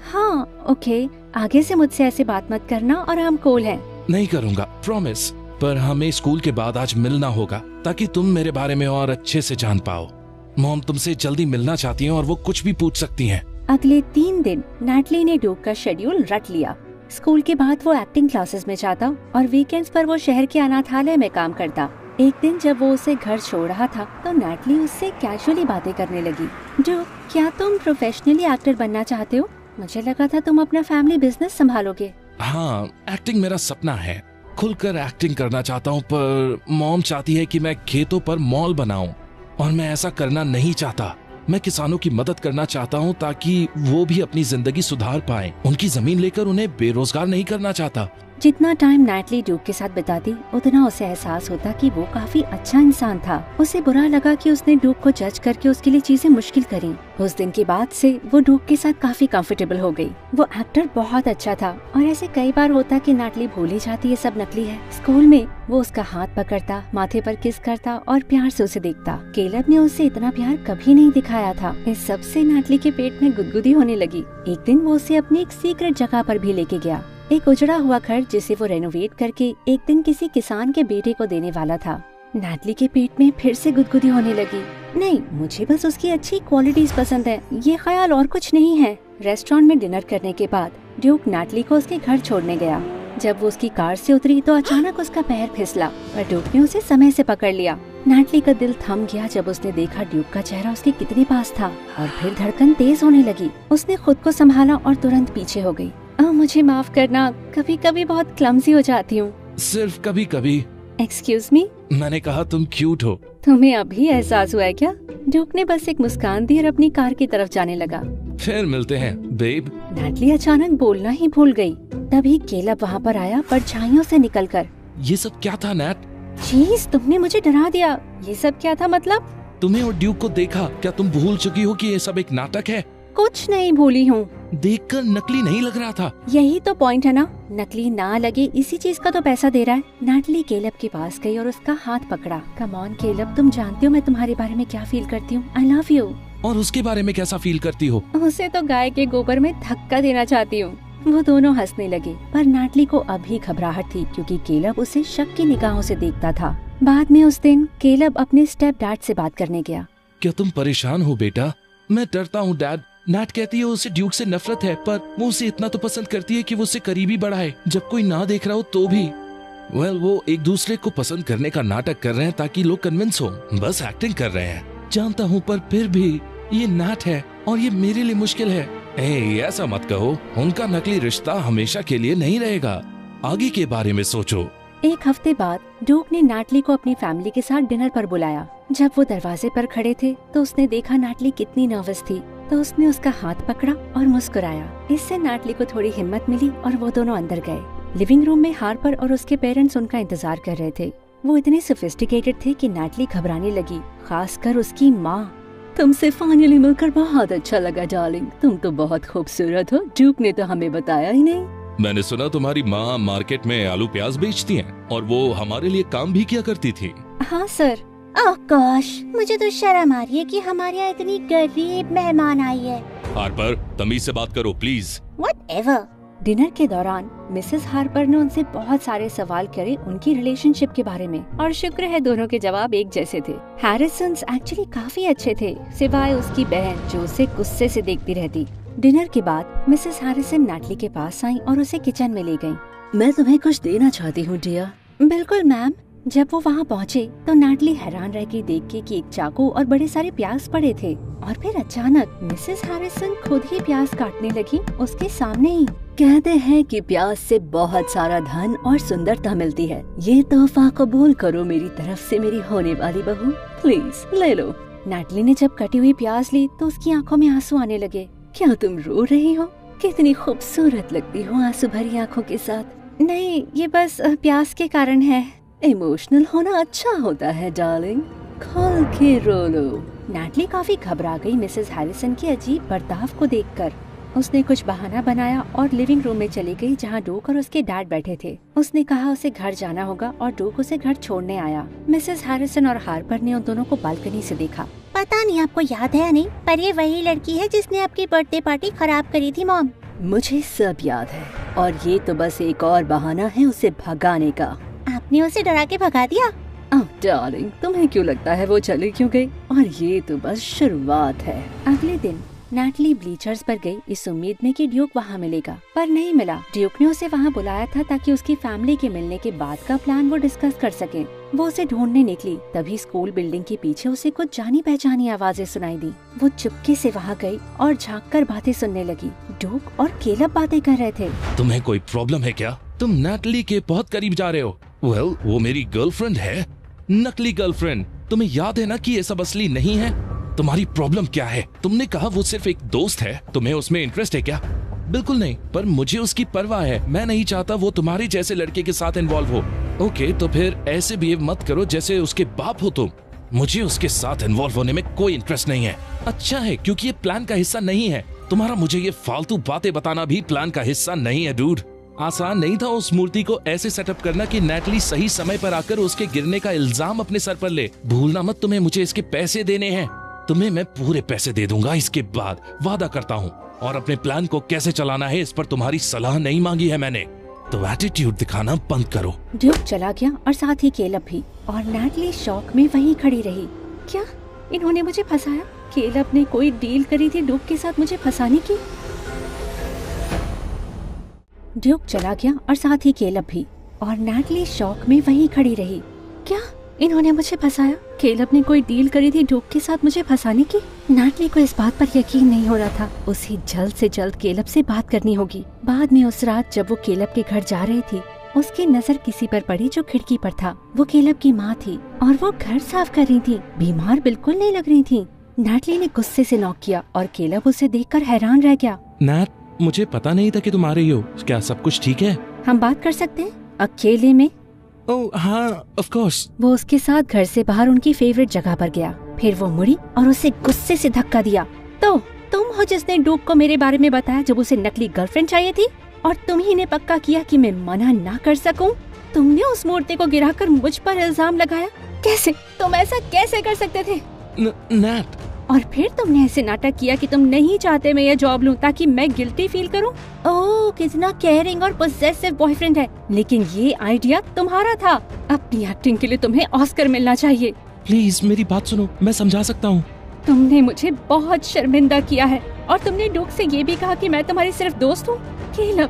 हाँ ओके, आगे से मुझसे ऐसे बात मत करना और हम कूल हैं। नहीं करूँगा, प्रॉमिस। पर हमें स्कूल के बाद आज मिलना होगा ताकि तुम मेरे बारे में और अच्छे से जान पाओ। मॉम तुमसे जल्दी मिलना चाहती हैं और वो कुछ भी पूछ सकती हैं। अगले 3 दिन नाटली ने ड्यूक का शेड्यूल रट लिया। स्कूल के बाद वो एक्टिंग क्लासेस में जाता और वीकेंड्स पर वो शहर के अनाथालय में काम करता। एक दिन जब वो उसे घर छोड़ रहा था तो नाटली उससे कैजुअली बातें करने लगी। ड्यूक, क्या तुम प्रोफेशनली एक्टर बनना चाहते हो? मुझे लगा था तुम अपना फैमिली बिजनेस संभालोगे। हाँ, एक्टिंग मेरा सपना है। खुलकर एक्टिंग करना चाहता हूँ, पर मॉम चाहती है कि मैं खेतों पर मॉल बनाऊं और मैं ऐसा करना नहीं चाहता। मैं किसानों की मदद करना चाहता हूँ ताकि वो भी अपनी जिंदगी सुधार पाएं। उनकी जमीन लेकर उन्हें बेरोजगार नहीं करना चाहता। जितना टाइम नाटली ड्यूक के साथ बिताती उतना उसे एहसास होता कि वो काफी अच्छा इंसान था। उसे बुरा लगा कि उसने ड्यूक को जज करके उसके लिए चीजें मुश्किल करी। उस दिन के बाद से वो ड्यूक के साथ काफी कंफर्टेबल हो गई। वो एक्टर बहुत अच्छा था और ऐसे कई बार होता कि नाटली भूल ही जाती ये सब नकली है। स्कूल में वो उसका हाथ पकड़ता, माथे पर किस करता और प्यार से उसे देखता। केलब ने उसे इतना प्यार कभी नहीं दिखाया था। इस सब से नाटली के पेट में गुदगुदी होने लगी। एक दिन वो उसे अपनी एक सीक्रेट जगह पर भी लेके गया, एक उजड़ा हुआ घर जिसे वो रेनोवेट करके एक दिन किसी किसान के बेटे को देने वाला था। नाटली के पेट में फिर से गुदगुदी होने लगी। नहीं, मुझे बस उसकी अच्छी क्वालिटीज पसंद है, ये ख्याल और कुछ नहीं है। रेस्टोरेंट में डिनर करने के बाद ड्यूक नाटली को उसके घर छोड़ने गया। जब वो उसकी कार से उतरी तो अचानक उसका पैर फिसला और ड्यूक ने उसे समय से पकड़ लिया। नाटली का दिल थम गया जब उसने देखा ड्यूक का चेहरा उसके कितने पास था और फिर धड़कन तेज होने लगी। उसने खुद को संभाला और तुरंत पीछे हो गई। मुझे माफ करना, कभी कभी बहुत क्लमजी हो जाती हूँ। सिर्फ कभी कभी। Excuse me? मैंने कहा तुम क्यूट हो। तुम्हें अभी एहसास हुआ है क्या? ड्यूक ने बस एक मुस्कान दी और अपनी कार की तरफ जाने लगा। फिर मिलते हैं बेब। नाटली अचानक बोलना ही भूल गई। तभी केलब वहाँ पर आया परछाइयों से निकलकर। ये सब क्या था नैट? चीज, तुमने मुझे डरा दिया। ये सब क्या था मतलब? तुम्हें और ड्यूक को देखा, क्या तुम भूल चुकी हो कि ये सब एक नाटक है? कुछ नहीं भूली हूँ। देखकर नकली नहीं लग रहा था। यही तो पॉइंट है ना, नकली ना लगे इसी चीज का तो पैसा दे रहा है। नाटली केलब के पास गई और उसका हाथ पकड़ा। कम ऑन केलब, तुम जानती हो मैं तुम्हारे बारे में क्या फील करती हूँ। आई लव यू। और उसके बारे में कैसा फील करती हो? उसे तो गाय के गोबर में धक्का देना चाहती हूँ। वो दोनों हंसने लगे, पर नाटली को अभी घबराहट थी क्योंकि केलब उसे शक की निगाहों से देखता था। बाद में उस दिन केलब अपने स्टेप डैड से बात करने गया। क्या तुम परेशान हो बेटा? मैं डरता हूँ डैड। नैट कहती है उसे ड्यूक से नफरत है, पर वो उसे इतना तो पसंद करती है कि वो उसे करीबी बढ़ाए जब कोई ना देख रहा हो तो भी। वो एक दूसरे को पसंद करने का नाटक कर रहे हैं ताकि लोग कन्विंस हो। बस एक्टिंग कर रहे हैं, जानता हूँ, पर फिर भी ये नैट है और ये मेरे लिए मुश्किल है। ऐसा मत कहो, उनका नकली रिश्ता हमेशा के लिए नहीं रहेगा। आगे के बारे में सोचो। एक हफ्ते बाद ड्यूक ने नाटली को अपनी फैमिली के साथ डिनर पर बुलाया। जब वो दरवाजे पर खड़े थे तो उसने देखा नाटली कितनी नर्वस थी, तो उसने उसका हाथ पकड़ा और मुस्कुराया। इससे नाटली को थोड़ी हिम्मत मिली और वो दोनों अंदर गए। लिविंग रूम में हार्पर और उसके पेरेंट्स उनका इंतजार कर रहे थे। वो इतने सोफिस्टिकेटेड थे कि नाटली घबराने लगी, खासकर उसकी माँ। तुमसे फाइनली मिलकर बहुत अच्छा लगा डार्लिंग, तुम तो बहुत खूबसूरत हो, ड्यूक ने तो हमें बताया ही नहीं। मैंने सुना तुम्हारी माँ मार्केट में आलू प्याज बेचती हैं और वो हमारे लिए काम भी किया करती थी। हाँ सर। ओह गॉश, मुझे तो शर्म आ रही है कि हमारे यहाँ इतनी गरीब मेहमान आई है। हार्पर, तमीज से बात करो प्लीज। Whatever। डिनर के दौरान मिसेस हार्पर ने उनसे बहुत सारे सवाल करे उनकी रिलेशनशिप के बारे में, और शुक्र है दोनों के जवाब एक जैसे थे। हैरिसन्स एक्चुअली काफी अच्छे थे, सिवाय उसकी बहन जो उसे गुस्से से देखती रहती। डिनर के बाद मिसेस हैरिसन नाटली के पास आई और उसे किचन में ले गयी। मैं तुम्हें कुछ देना चाहती हूँ डियर। बिल्कुल मैम। जब वो वहाँ पहुँचे तो नाटली हैरान रह गई देख के कि एक चाकू और बड़े सारे प्याज पड़े थे, और फिर अचानक मिसेस हैरिसन खुद ही प्याज काटने लगी उसके सामने ही। कहते हैं कि प्यास से बहुत सारा धन और सुंदरता मिलती है। ये तोहफा कबूल करो मेरी तरफ से मेरी होने वाली बहू, प्लीज ले लो। नैटली ने जब कटी हुई प्याज ली तो उसकी आंखों में आंसू आने लगे। क्या तुम रो रही हो? कितनी खूबसूरत लगती हो आंसू भरी आंखों के साथ। नहीं, ये बस प्यास के कारण है। इमोशनल होना अच्छा होता है डार्लिंग, खोल के रो लो। नैटली काफी घबरा गई मिसेस हैरिसन के अजीब बर्ताव को देखकर। उसने कुछ बहाना बनाया और लिविंग रूम में चली गई जहाँ डूक और उसके डैड बैठे थे। उसने कहा उसे घर जाना होगा और डूक उसे घर छोड़ने आया। मिसेस हैरिसन और हार्पर ने उन दोनों को बालकनी से देखा। पता नहीं आपको याद है या नहीं, पर ये वही लड़की है जिसने आपकी बर्थडे पार्टी खराब करी थी मॉम। मुझे सब याद है और ये तो बस एक और बहाना है उसे भगाने का। आपने उसे डरा के भगा दिया? ओह डार्लिंग, तुम्हें क्यों लगता है वो चली क्यों गई? और ये तो बस शुरुआत है। अगले दिन नैटली ब्लीचर्स पर गई इस उम्मीद में कि ड्यूक वहाँ मिलेगा, पर नहीं मिला। ड्यूक ने उसे वहाँ बुलाया था ताकि उसकी फैमिली के मिलने के बाद का प्लान वो डिस्कस कर सके। वो उसे ढूंढने निकली, तभी स्कूल बिल्डिंग के पीछे उसे कुछ जानी पहचानी आवाजें सुनाई दी। वो चुपके से वहाँ गई और झाँक कर बातें सुनने लगी। ड्यूक और केलब बातें कर रहे थे। तुम्हें कोई प्रॉब्लम है क्या? तुम नैटली के बहुत करीब जा रहे हो। वेल, वो मेरी गर्लफ्रेंड है, नकली गर्लफ्रेंड। तुम्हें याद है ना कि ये सब असली नहीं है। तुम्हारी प्रॉब्लम क्या है? तुमने कहा वो सिर्फ एक दोस्त है, तुम्हें उसमें इंटरेस्ट है क्या? बिल्कुल नहीं, पर मुझे उसकी परवाह है। मैं नहीं चाहता वो तुम्हारे जैसे लड़के के साथ इन्वॉल्व हो। ओके, तो फिर ऐसे बिहेव मत करो जैसे उसके बाप हो तुम। मुझे उसके साथ इन्वॉल्व होने में कोई इंटरेस्ट नहीं है। अच्छा है, क्योंकि ये प्लान का हिस्सा नहीं है। तुम्हारा मुझे ये फालतू बातें बताना भी प्लान का हिस्सा नहीं है डूड। आसान नहीं था उस मूर्ति को ऐसे सेटअप करना कि नैटली सही समय पर आकर उसके गिरने का इल्जाम अपने सर पर ले। भूलना मत, तुम्हें मुझे इसके पैसे देने हैं। तुम्हें मैं पूरे पैसे दे दूंगा इसके बाद, वादा करता हूँ। और अपने प्लान को कैसे चलाना है इस पर तुम्हारी सलाह नहीं मांगी है मैंने, तो एटीट्यूड दिखाना बंद करो। ड्यूक चला गया और साथ ही केलब भी, और नैटली शॉक में वहीं खड़ी रही। क्या इन्होंने मुझे फंसाया? केलब ने कोई डील करी थी ड्यूक के साथ मुझे फंसाने की। ड्यूक चला गया और साथ ही केलब भी, और नैटली शॉक में वहीं खड़ी रही। क्या इन्होंने मुझे फंसाया? केलब ने कोई डील करी थी ड्यूक के साथ मुझे फंसाने की। नैटली को इस बात पर यकीन नहीं हो रहा था। उसे जल्द से जल्द केलब से बात करनी होगी। बाद में उस रात जब वो केलब के घर जा रही थी, उसकी नजर किसी पर पड़ी जो खिड़की पर था। वो केलब की माँ थी और वो घर साफ कर रही थी। बीमार बिल्कुल नहीं लग रही थी। नैटली ने गुस्से से नॉक किया और केलब उसे देखकर हैरान रह गया। नैट, मुझे पता नहीं था कि तुम आ रही हो। क्या सब कुछ ठीक है? हम बात कर सकते हैं अकेले में? ओह हाँ, ऑफ कोर्स। वो उसके साथ घर से बाहर उनकी फेवरेट जगह पर गया। फिर वो मुड़ी और उसे गुस्से से धक्का दिया। तो तुम हो जिसने डूक को मेरे बारे में बताया जब उसे नकली गर्लफ्रेंड चाहिए थी, और तुम ही ने पक्का किया कि मैं मना ना कर सकूं। तुमने उस मूर्ति को गिराकर मुझ पर इल्जाम लगाया। कैसे? तुम ऐसा कैसे कर सकते थे? नैट, और फिर तुमने ऐसे नाटक किया कि तुम नहीं चाहते मैं ये जॉब लूं ताकि मैं गिल्टी फील करूं। ओह, कितना केयरिंग और पोजेसिव बॉयफ्रेंड है। लेकिन ये आइडिया तुम्हारा था। अपनी एक्टिंग के लिए तुम्हें ऑस्कर मिलना चाहिए। प्लीज मेरी बात सुनो, मैं समझा सकता हूँ। तुमने मुझे बहुत शर्मिंदा किया है, और तुमने डूक से ये भी कहा कि मैं तुम्हारी सिर्फ दोस्त हूँ। केलब,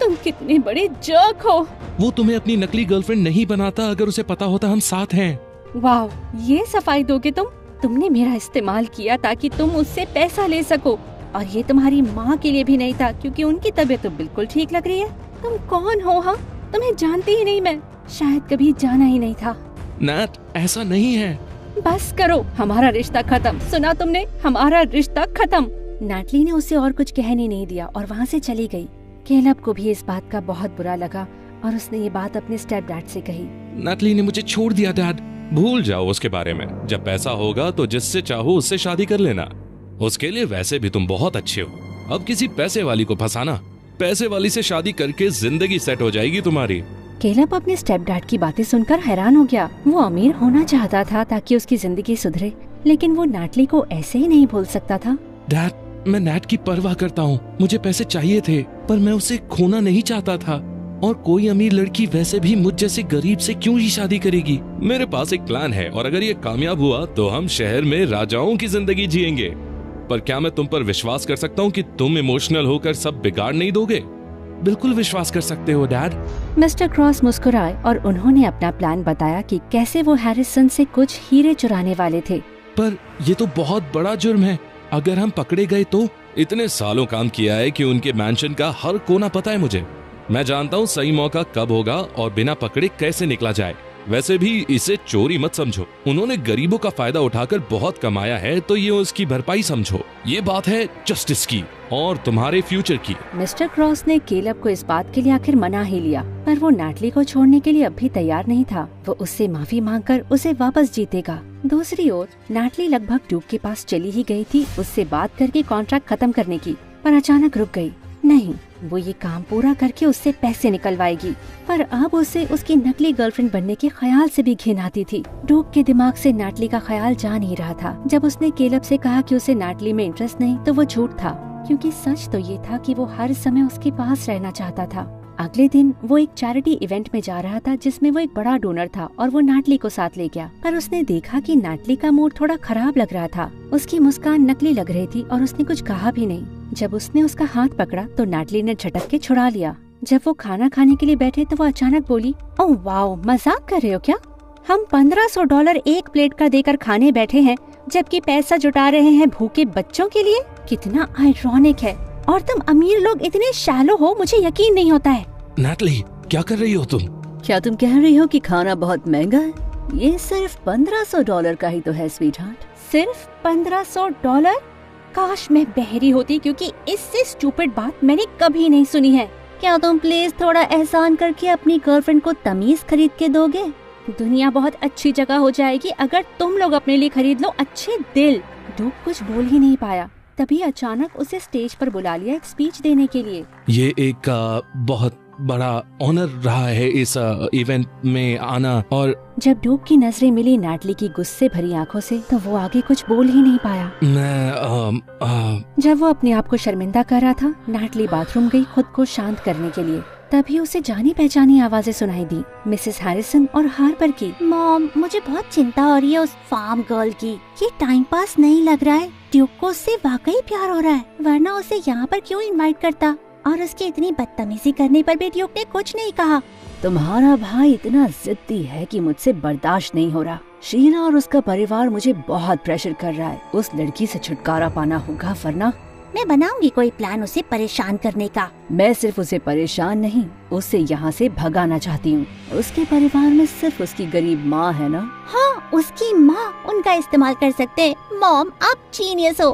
तुम कितने बड़े जर्क हो। वो तुम्हें अपनी नकली गर्लफ्रेंड नहीं बनाता अगर उसे पता होता हम साथ हैं। वाह, ये सफाई दोगे तुम? तुमने मेरा इस्तेमाल किया ताकि तुम उससे पैसा ले सको, और ये तुम्हारी माँ के लिए भी नहीं था क्योंकि उनकी तबीयत तो बिल्कुल ठीक लग रही है। तुम कौन हो? हाँ, तुम्हें जानती ही नहीं मैं, शायद कभी जाना ही नहीं था। नैट, ऐसा नहीं है। बस करो, हमारा रिश्ता खत्म। सुना तुमने? हमारा रिश्ता खत्म। नैटली ने उसे और कुछ कहने नहीं दिया और वहाँ से चली गई। केलब को भी इस बात का बहुत बुरा लगा और उसने ये बात अपने स्टेप डैड से कही। नैटली ने मुझे छोड़ दिया डैड। भूल जाओ उसके बारे में। जब पैसा होगा तो जिससे चाहो उससे शादी कर लेना। उसके लिए वैसे भी तुम बहुत अच्छे हो। अब किसी पैसे वाली को फंसाना, पैसे वाली से शादी करके जिंदगी सेट हो जाएगी तुम्हारी। केलब अपने स्टेप डैड की बातें सुनकर हैरान हो गया। वो अमीर होना चाहता था ताकि उसकी जिंदगी सुधरे, लेकिन वो नैटली को ऐसे ही नहीं भूल सकता था। डैड, मैं नैट की परवाह करता हूँ। मुझे पैसे चाहिए थे, पर मैं उसे खोना नहीं चाहता था। और कोई अमीर लड़की वैसे भी मुझ जैसे गरीब से क्यों ही शादी करेगी। मेरे पास एक प्लान है, और अगर ये कामयाब हुआ तो हम शहर में राजाओं की जिंदगी जिएंगे। पर क्या मैं तुम पर विश्वास कर सकता हूँ कि तुम इमोशनल होकर सब बिगाड़ नहीं दोगे? बिल्कुल विश्वास कर सकते हो डैड। मिस्टर क्रॉस मुस्कुराए और उन्होंने अपना प्लान बताया कि कैसे वो हैरिसन से कुछ हीरे चुराने वाले थे। पर ये तो बहुत बड़ा जुर्म है। अगर हम पकड़े गए तो इतने सालों काम किया है कि उनके मैंशन का हर कोना पता है मुझे। मैं जानता हूँ सही मौका कब होगा और बिना पकड़े कैसे निकला जाए। वैसे भी इसे चोरी मत समझो, उन्होंने गरीबों का फायदा उठाकर बहुत कमाया है, तो ये उसकी भरपाई समझो। ये बात है जस्टिस की और तुम्हारे फ्यूचर की। मिस्टर क्रॉस ने केलब को इस बात के लिए आखिर मना ही लिया, पर वो नाटली को छोड़ने के लिए अब भी तैयार नहीं था। वो उससे माफी मांगकर उसे वापस जीतेगा। दूसरी ओर नाटली लगभग ड्यूक के पास चली ही गई थी उससे बात करके कॉन्ट्रैक्ट खत्म करने की, पर अचानक रुक गई। नहीं, वो ये काम पूरा करके उससे पैसे निकलवाएगी। पर अब उसे उसकी नकली गर्लफ्रेंड बनने के ख्याल से भी घिन आती थी। ड्यूक के दिमाग से नाटली का ख्याल जा नहीं रहा था। जब उसने केलब से कहा कि उसे नाटली में इंटरेस्ट नहीं, तो वो झूठ था, क्योंकि सच तो ये था कि वो हर समय उसके पास रहना चाहता था। अगले दिन वो एक चैरिटी इवेंट में जा रहा था जिसमें वो एक बड़ा डोनर था और वो नाटली को साथ ले गया। पर उसने देखा कि नाटली का मूड थोड़ा खराब लग रहा था। उसकी मुस्कान नकली लग रही थी और उसने कुछ कहा भी नहीं। जब उसने उसका हाथ पकड़ा तो नाटली ने झटक के छुड़ा लिया। जब वो खाना खाने के लिए बैठे तो वो अचानक बोली, ओह वाओ, मजाक कर रहे हो क्या? हम $1500 एक प्लेट का देकर खाने बैठे हैं, जबकि पैसा जुटा रहे हैं भूखे बच्चों के लिए। कितना आयरॉनिक है। और तुम अमीर लोग इतने शैलो हो, मुझे यकीन नहीं होता है। नाटली, क्या कर रही हो तुम? क्या तुम कह रही हो कि खाना बहुत महंगा है? ये सिर्फ $1500 का ही तो है स्वीट हार्ट। सिर्फ $1500? काश मैं बहरी होती, क्योंकि इससे स्टूपिड बात मैंने कभी नहीं सुनी है। क्या तुम प्लीज थोड़ा एहसान करके अपनी गर्लफ्रेंड को तमीज खरीद के दोगे? दुनिया बहुत अच्छी जगह हो जाएगी अगर तुम लोग अपने लिए खरीद लो अच्छे दिल। ड्यूक कुछ बोल ही नहीं पाया। तभी अचानक उसे स्टेज पर बुला लिया एक स्पीच देने के लिए। ये एक बहुत बड़ा ऑनर रहा है इस इवेंट में आना। और जब ड्यूक की नजरें मिली नाटली की गुस्से भरी आंखों से, तो वो आगे कुछ बोल ही नहीं पाया। जब वो अपने आप को शर्मिंदा कर रहा था, नाटली बाथरूम गई खुद को शांत करने के लिए। तभी उसे जानी पहचानी आवाजें सुनाई दी, मिसेस हैरिसन और हार्पर की। मॉम, मुझे बहुत चिंता हो रही है उस फार्म गर्ल की। ये टाइम पास नहीं लग रहा है। ड्यूक को उससे वाकई प्यार हो रहा है, वरना उसे यहाँ पर क्यों इनवाइट करता? और उसकी इतनी बदतमीजी करने पर भी ड्यूक ने कुछ नहीं कहा। तुम्हारा भाई इतना जिद्दी है कि मुझसे बर्दाश्त नहीं हो रहा। शीना और उसका परिवार मुझे बहुत प्रेशर कर रहा है। उस लड़की से छुटकारा पाना होगा, वरना मैं बनाऊंगी कोई प्लान उसे परेशान करने का। मैं सिर्फ उसे परेशान नहीं, उसे यहाँ से भगाना चाहती हूँ। उसके परिवार में सिर्फ उसकी गरीब माँ है ना? हाँ, उसकी माँ, उनका इस्तेमाल कर सकते हैं। मॉम, आप जीनियस हो।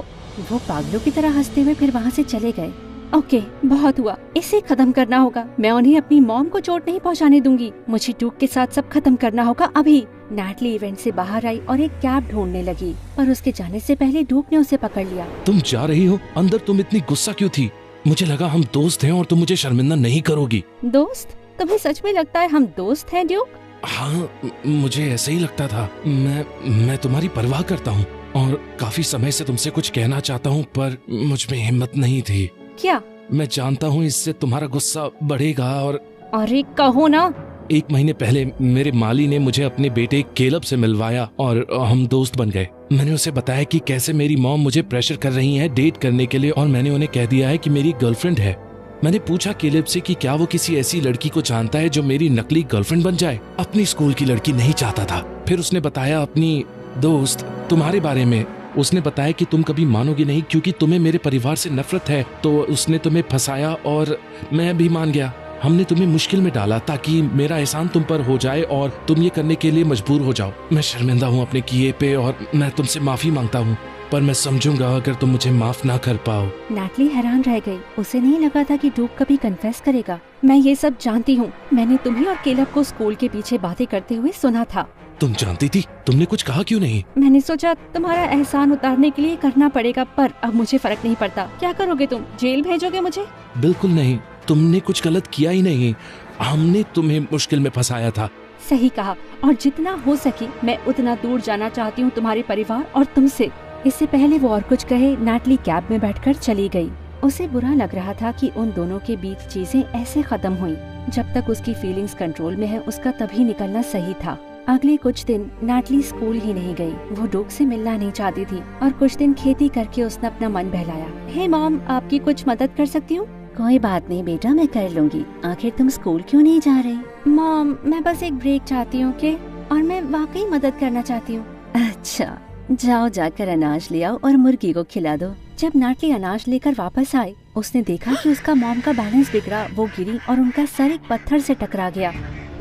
वो पागलों की तरह हंसते हुए फिर वहाँ से चले गए। ओके, बहुत हुआ, इसे खत्म करना होगा। मैं उन्हें अपनी मॉम को चोट नहीं पहुंचाने दूंगी। मुझे ड्यूक के साथ सब खत्म करना होगा अभी। नाटली इवेंट से बाहर आई और एक कैब ढूंढने लगी, पर उसके जाने से पहले ड्यूक ने उसे पकड़ लिया। तुम जा रही हो? अंदर तुम इतनी गुस्सा क्यों थी? मुझे लगा हम दोस्त हैं और तुम मुझे शर्मिंदा नहीं करोगी। दोस्त? तुम्हें सच में लगता है हम दोस्त हैं ड्यूक? हाँ, मुझे ऐसे ही लगता था। मैं तुम्हारी परवाह करता हूँ और काफी समय से तुमसे कुछ कहना चाहता हूँ, पर मुझ में हिम्मत नहीं थी। क्या? मैं जानता हूँ इससे तुम्हारा गुस्सा बढ़ेगा और अरे कहो ना। 1 महीने पहले मेरे माली ने मुझे अपने बेटे केलब से मिलवाया और हम दोस्त बन गए। मैंने उसे बताया कि कैसे मेरी मॉम मुझे प्रेशर कर रही है डेट करने के लिए, और मैंने उन्हें कह दिया है कि मेरी गर्लफ्रेंड है। मैंने पूछा केलब से कि क्या वो किसी ऐसी लड़की को जानता है जो मेरी नकली गर्लफ्रेंड बन जाए। अपनी स्कूल की लड़की नहीं चाहता था। फिर उसने बताया अपनी दोस्त तुम्हारे बारे में। उसने बताया कि तुम कभी मानोगी नहीं क्योंकि तुम्हें मेरे परिवार से नफरत है, तो उसने तुम्हें फंसाया और मैं भी मान गया। हमने तुम्हें मुश्किल में डाला ताकि मेरा एहसान तुम पर हो जाए और तुम ये करने के लिए मजबूर हो जाओ। मैं शर्मिंदा हूँ अपने किए पे और मैं तुमसे माफी मांगता हूँ, पर मैं समझूंगा अगर तुम मुझे माफ ना कर पाओ। नाटली हैरान रह गई। उसे नहीं लगा था कि ड्यूक कभी कन्फेस करेगा। मैं ये सब जानती हूँ। मैंने तुम्हें और केलब को स्कूल के पीछे बातें करते हुए सुना था। तुम जानती थी? तुमने कुछ कहा क्यों नहीं? मैंने सोचा तुम्हारा एहसान उतारने के लिए करना पड़ेगा, पर अब मुझे फर्क नहीं पड़ता। क्या करोगे तुम? जेल भेजोगे मुझे? बिल्कुल नहीं, तुमने कुछ गलत किया ही नहीं। हमने तुम्हें मुश्किल में फंसाया था। सही कहा, और जितना हो सके मैं उतना दूर जाना चाहती हूँ तुम्हारे परिवार और तुमसे। इससे पहले वो और कुछ कहे, नाटली कैब में बैठकर चली गई। उसे बुरा लग रहा था कि उन दोनों के बीच चीजें ऐसे खत्म हुई। जब तक उसकी फीलिंग्स कंट्रोल में है, उसका तभी निकलना सही था। अगले कुछ दिन नाटली स्कूल ही नहीं गई। वो ड्यूक से मिलना नहीं चाहती थी और कुछ दिन खेती करके उसने अपना मन बहलाया। हे मॉम, आपकी कुछ मदद कर सकती हूँ? कोई बात नहीं बेटा, मैं कर लूँगी। आखिर तुम स्कूल क्यों नहीं जा रही? मॉम, मैं बस एक ब्रेक चाहती हूँ के, और मैं वाकई मदद करना चाहती हूँ। अच्छा, जाओ जाकर अनाज ले आओ और मुर्गी को खिला दो। जब नाटली अनाज लेकर वापस आई, उसने देखा कि उसका मॉम का बैलेंस बिगड़ा, वो गिरी और उनका सर एक पत्थर से टकरा गया।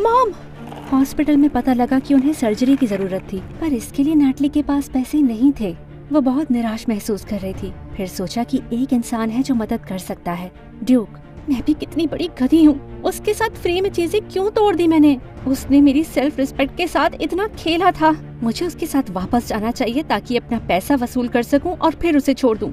मॉम! हॉस्पिटल में पता लगा कि उन्हें सर्जरी की जरूरत थी, पर इसके लिए नाटली के पास पैसे नहीं थे। वो बहुत निराश महसूस कर रही थी। फिर सोचा कि एक इंसान है जो मदद कर सकता है, ड्यूक। मैं भी कितनी बड़ी गधी हूँ, उसके साथ फ्री में चीजें क्यों तोड़ दी मैंने। उसने मेरी सेल्फ रिस्पेक्ट के साथ इतना खेला था। मुझे उसके साथ वापस जाना चाहिए ताकि अपना पैसा वसूल कर सकूं और फिर उसे छोड़ दूं।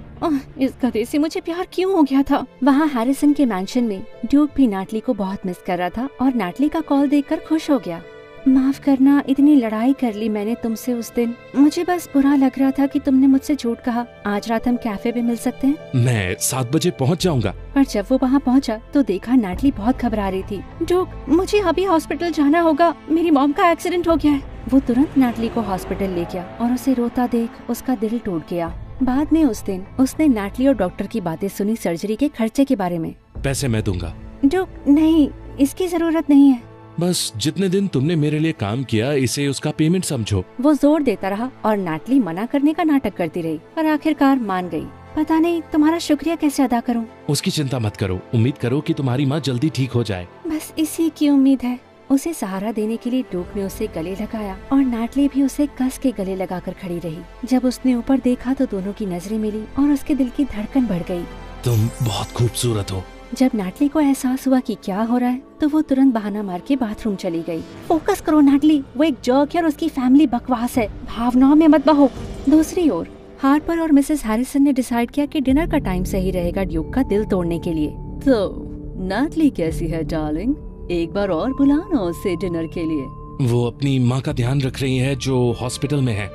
इस गधे से मुझे प्यार क्यों हो गया था। वहाँ हैरिसन के मैंशन में ड्यूक भी नाटली को बहुत मिस कर रहा था और नाटली का कॉल देखकर खुश हो गया। माफ करना, इतनी लड़ाई कर ली मैंने तुमसे उस दिन। मुझे बस बुरा लग रहा था कि तुमने मुझसे झूठ कहा। आज रात हम कैफे पे मिल सकते हैं? मैं 7 बजे पहुंच जाऊंगा। पर जब वो वहाँ पहुँचा तो देखा नाटली बहुत घबरा रही थी। ड्यूक, मुझे अभी हॉस्पिटल जाना होगा, मेरी मॉम का एक्सीडेंट हो गया है। वो तुरंत नाटली को हॉस्पिटल ले गया और उसे रोता देख उसका दिल टूट गया। बाद में उस दिन उसने नाटली और डॉक्टर की बातें सुनी सर्जरी के खर्चे के बारे में। पैसे मैं दूंगा। ड्यूक, नहीं, इसकी जरूरत नहीं है। बस जितने दिन तुमने मेरे लिए काम किया, इसे उसका पेमेंट समझो। वो जोर देता रहा और नाटली मना करने का नाटक करती रही, पर आखिरकार मान गई। पता नहीं तुम्हारा शुक्रिया कैसे अदा करूं। उसकी चिंता मत करो, उम्मीद करो कि तुम्हारी माँ जल्दी ठीक हो जाए। बस इसी की उम्मीद है। उसे सहारा देने के लिए ड्यूक ने उसे गले लगाया और नाटली भी उसे कस के गले लगाकर खड़ी रही। जब उसने ऊपर देखा तो दोनों की नजरें मिली और उसके दिल की धड़कन बढ़ गई। तुम बहुत खूबसूरत हो। जब नाटली को एहसास हुआ कि क्या हो रहा है तो वो तुरंत बहाना मार के बाथरूम चली गई। फोकस करो नाटली, वो एक जर्क है और उसकी फैमिली बकवास है, भावनाओं में मत बहो। दूसरी ओर हार्पर और मिसेस हैरिसन ने डिसाइड किया कि डिनर का टाइम सही रहेगा ड्यूक का दिल तोड़ने के लिए। तो नाटली कैसी है डार्लिंग? एक बार और बुलाना उसे डिनर के लिए। वो अपनी माँ का ध्यान रख रही है जो हॉस्पिटल में है।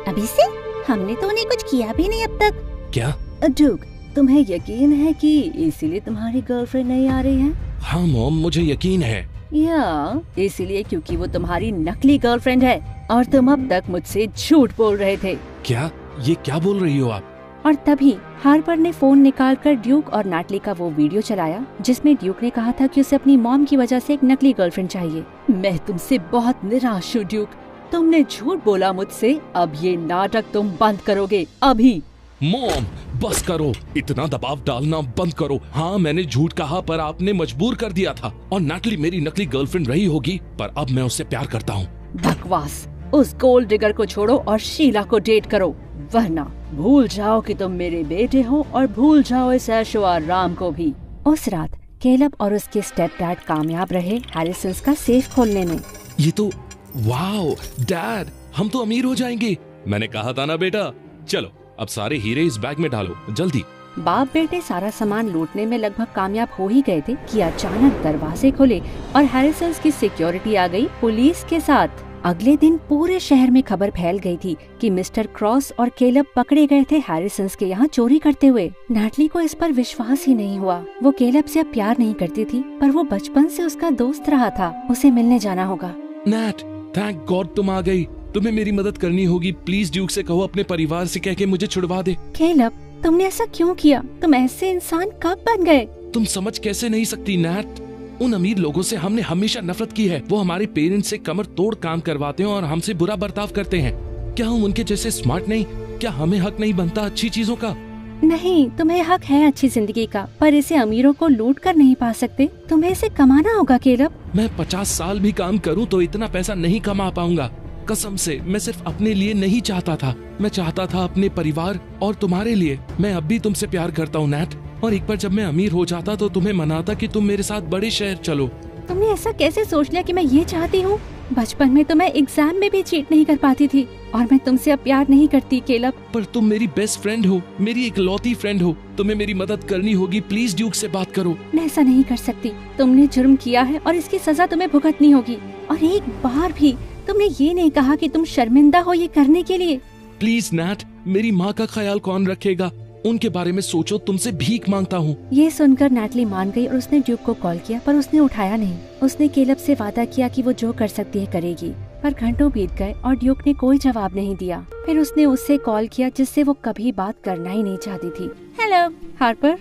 अभी से? हमने तो उन्हें कुछ किया भी नहीं अब तक। क्या? ड्यूक, तुम्हें यकीन है कि इसीलिए तुम्हारी गर्लफ्रेंड नहीं आ रही है? हाँ मॉम, मुझे यकीन है। या इसीलिए क्योंकि वो तुम्हारी नकली गर्लफ्रेंड है और तुम अब तक मुझसे झूठ बोल रहे थे। क्या? ये क्या बोल रही हो आप? और तभी हार्पर ने फोन निकालकर ड्यूक और नाटली का वो वीडियो चलाया जिसमें ड्यूक ने कहा था कि उसे अपनी मॉम की वजह से एक नकली गर्लफ्रेंड चाहिए। मैं तुमसे बहुत निराश हूँ ड्यूक, तुमने झूठ बोला मुझसे। अब ये नाटक तुम बंद करोगे अभी। मॉम बस करो, इतना दबाव डालना बंद करो। हाँ मैंने झूठ कहा पर आपने मजबूर कर दिया था और नाटली मेरी नकली गर्लफ्रेंड रही होगी पर अब मैं उससे प्यार करता हूँ। बकवास, उस गोल्ड डिगर को छोड़ो और शीला को डेट करो, वरना भूल जाओ कि तुम मेरे बेटे हो और भूल जाओ इस ऐशो आराम को भी। उस रात केलब और उसके स्टेप डैड कामयाब रहे हैरिसन्स का सेफ खोलने में। ये तो वाओ डैड, हम तो अमीर हो जाएंगे। मैंने कहा था ना बेटा। चलो अब सारे हीरे इस बैग में डालो जल्दी। बाप बेटे सारा सामान लूटने में लगभग कामयाब हो ही गए थे कि अचानक दरवाजे खुले और हैरिसन्स की सिक्योरिटी आ गई पुलिस के साथ। अगले दिन पूरे शहर में खबर फैल गई थी कि मिस्टर क्रॉस और केलब पकड़े गए थे हैरिसन्स के यहाँ चोरी करते हुए। नाटली को इस पर विश्वास ही नहीं हुआ। वो केलब से अब प्यार नहीं करती थी पर वो बचपन से उसका दोस्त रहा था। उसे मिलने जाना होगा। नैट, थैंक गॉड तुम आ गई। तुम्हें मेरी मदद करनी होगी। प्लीज ड्यूक से कहो अपने परिवार से कह के मुझे छुड़वा दे। केलब, तुमने ऐसा क्यों किया? तुम ऐसे इंसान कब बन गए? तुम समझ कैसे नहीं सकती नैट? उन अमीर लोगों से हमने हमेशा नफरत की है। वो हमारे पेरेंट्स से कमर तोड़ काम करवाते हैं और हमसे बुरा बर्ताव करते हैं। क्या हम उनके जैसे स्मार्ट नहीं? क्या हमें हक नहीं बनता अच्छी चीजों का? नहीं, तुम्हें हक है अच्छी जिंदगी का, पर इसे अमीरों को लूट कर नहीं पा सकते। तुम्हें इसे कमाना होगा केलब। मैं 50 साल भी काम करूं तो इतना पैसा नहीं कमा पाऊंगा। कसम से मैं सिर्फ अपने लिए नहीं चाहता था, मैं चाहता था अपने परिवार और तुम्हारे लिए। मैं अब भी तुमसे प्यार करता हूँ नैट, और एक बार जब मैं अमीर हो जाता तो तुम्हें मनाता कि तुम मेरे साथ बड़े शहर चलो। तुमने ऐसा कैसे सोच लिया कि मैं ये चाहती हूँ? बचपन में तो मैं एग्जाम में भी चीट नहीं कर पाती थी और मैं तुमसे अब प्यार नहीं करती केलब। पर तुम मेरी बेस्ट फ्रेंड हो, मेरी इकलौती फ्रेंड हो। तुम्हें मेरी मदद करनी होगी। प्लीज ड्यूक से बात करो। मैं ऐसा नहीं कर सकती। तुमने जुर्म किया है और इसकी सजा तुम्हें भुगतनी होगी। और एक बार भी तुमने ये नहीं कहा कि तुम शर्मिंदा हो ये करने के लिए। प्लीज नैट, मेरी माँ का ख्याल कौन रखेगा? उनके बारे में सोचो, तुमसे भीख मांगता हूँ। ये सुनकर नाटली मान गई और उसने ड्यूक को कॉल किया पर उसने उठाया नहीं। उसने केलब से वादा किया कि वो जो कर सकती है करेगी, पर घंटों बीत गए और ड्यूक ने कोई जवाब नहीं दिया। फिर उसने उससे कॉल किया जिससे वो कभी बात करना ही नहीं चाहती थी। Hello Harper.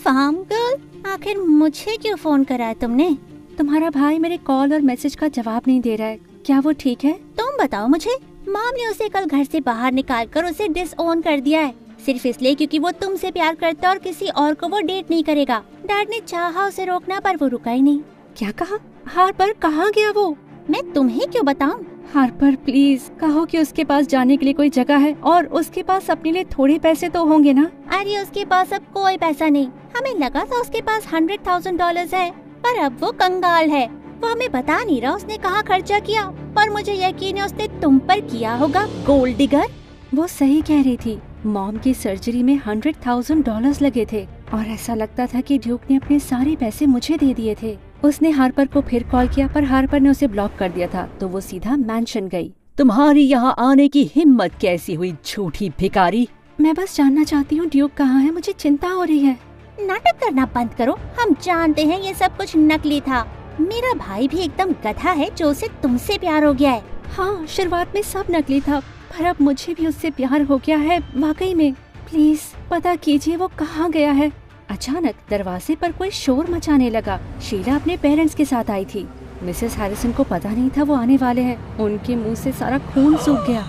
फार्म गर्ल, आखिर मुझे क्यों फोन करा है तुमने? तुम्हारा भाई मेरे कॉल और मैसेज का जवाब नहीं दे रहा है, क्या वो ठीक है? तुम बताओ मुझे। मॉम ने उसे कल घर से बाहर निकाल कर उसे डिसओन कर दिया है। सिर्फ इसलिए क्योंकि वो तुमसे प्यार करता है और किसी और को वो डेट नहीं करेगा। डैड ने चाहा उसे रोकना पर वो रुका ही नहीं। क्या कहा? हार्पर कहाँ गया वो? मैं तुम्हें क्यों बताऊं? हार्पर प्लीज कहो कि उसके पास जाने के लिए कोई जगह है और उसके पास अपने लिए थोड़े पैसे तो होंगे ना। अरे उसके पास अब कोई पैसा नहीं। हमें लगा था उसके पास $100,000 है, पर अब वो कंगाल है। वो हमें बता नहीं रहा उसने कहाँ खर्चा किया, पर मुझे यकीन है उसने तुम पर किया होगा, गोल्ड डिगर। वो सही कह रही थी। मॉम की सर्जरी में $100,000 लगे थे और ऐसा लगता था कि ड्यूक ने अपने सारे पैसे मुझे दे दिए थे। उसने हार्पर को फिर कॉल किया पर हार्पर ने उसे ब्लॉक कर दिया था, तो वो सीधा मैंशन गई। तुम्हारी यहाँ आने की हिम्मत कैसी हुई, झूठी भिखारी? मैं बस जानना चाहती हूँ ड्यूक कहाँ है, मुझे चिंता हो रही है। नाटक करना बंद करो, हम जानते हैं ये सब कुछ नकली था। मेरा भाई भी एकदम गधा है जो उसे तुमसे प्यार हो गया है। हाँ, शुरुआत में सब नकली था, पर अब मुझे भी उससे प्यार हो गया है वाकई में। प्लीज पता कीजिए वो कहाँ गया है। अचानक दरवाजे पर कोई शोर मचाने लगा। शीला अपने पेरेंट्स के साथ आई थी। मिसेस हैरिसन को पता नहीं था वो आने वाले हैं। उनके मुंह से सारा खून सूख गया।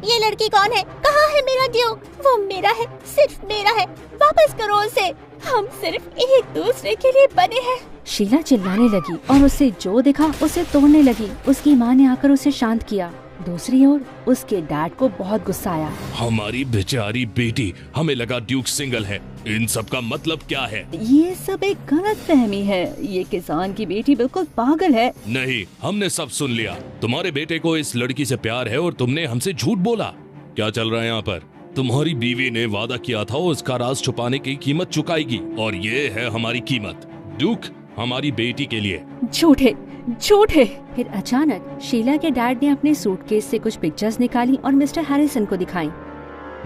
ये लड़की कौन है? कहाँ है मेरा ड्यूक? वो मेरा है, सिर्फ मेरा है। वापस करो उसे। हम सिर्फ एक दूसरे के लिए बने हैं। शीला चिल्लाने लगी और उसे जो दिखा उसे तोड़ने लगी। उसकी माँ ने आकर उसे शांत किया। दूसरी ओर उसके डैड को बहुत गुस्सा आया। हमारी बेचारी बेटी, हमें लगा ड्यूक सिंगल है। इन सब का मतलब क्या है? ये सब एक गलत फहमी है। ये किसान की बेटी बिल्कुल पागल है। नहीं, हमने सब सुन लिया। तुम्हारे बेटे को इस लड़की से प्यार है और तुमने हमसे झूठ बोला। क्या चल रहा है यहाँ पर? तुम्हारी बीवी ने वादा किया था उसका राज छुपाने की कीमत चुकाएगी, और ये है हमारी कीमत। ड्यूक हमारी बेटी के लिए। झूठे झूठे। फिर अचानक शीला के डैड ने अपने सूटकेस से कुछ पिक्चर्स निकाली और मिस्टर हैरिसन को दिखाई।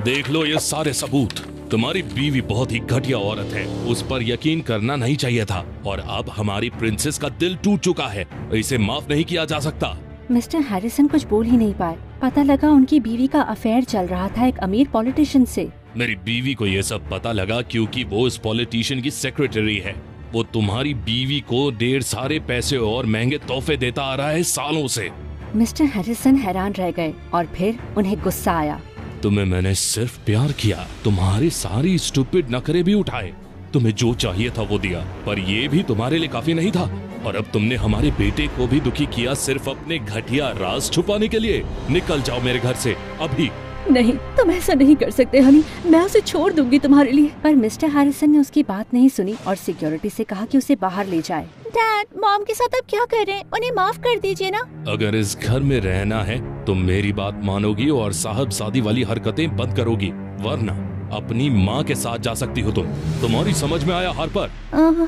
देख लो ये सारे सबूत। तुम्हारी बीवी बहुत ही घटिया औरत है, उस पर यकीन करना नहीं चाहिए था, और अब हमारी प्रिंसेस का दिल टूट चुका है। इसे माफ नहीं किया जा सकता। मिस्टर हैरिसन कुछ बोल ही नहीं पाए। पता लगा उनकी बीवी का अफेयर चल रहा था एक अमीर पॉलिटिशियन से। मेरी बीवी को ये सब पता लगा क्योंकि वो इस पॉलिटिशियन की सेक्रेटरी है। वो तुम्हारी बीवी को ढेर सारे पैसे और महंगे तोहफे देता आ रहा है सालों से। मिस्टर हैरिसन हैरान रह गए और फिर उन्हें गुस्सा आया। तुम्हें मैंने सिर्फ प्यार किया, तुम्हारी सारी स्टूपिड नखरे भी उठाए, तुम्हें जो चाहिए था वो दिया, पर ये भी तुम्हारे लिए काफी नहीं था। और अब तुमने हमारे बेटे को भी दुखी किया सिर्फ अपने घटिया राज छुपाने के लिए। निकल जाओ मेरे घर से अभी। नहीं, तुम ऐसा नहीं कर सकते हनी, मैं उसे छोड़ दूंगी तुम्हारे लिए। पर मिस्टर हैरिसन ने उसकी बात नहीं सुनी और सिक्योरिटी से कहा कि उसे बाहर ले जाए। डैड, मॉम के साथ अब क्या कर रहे हैं? उन्हें माफ कर दीजिए ना। अगर इस घर में रहना है तो मेरी बात मानोगी और साहबजादी वाली हरकतें बंद करोगी, वरना अपनी माँ के साथ जा सकती हो तुम। तुम्हारी समझ में आया हार्पर?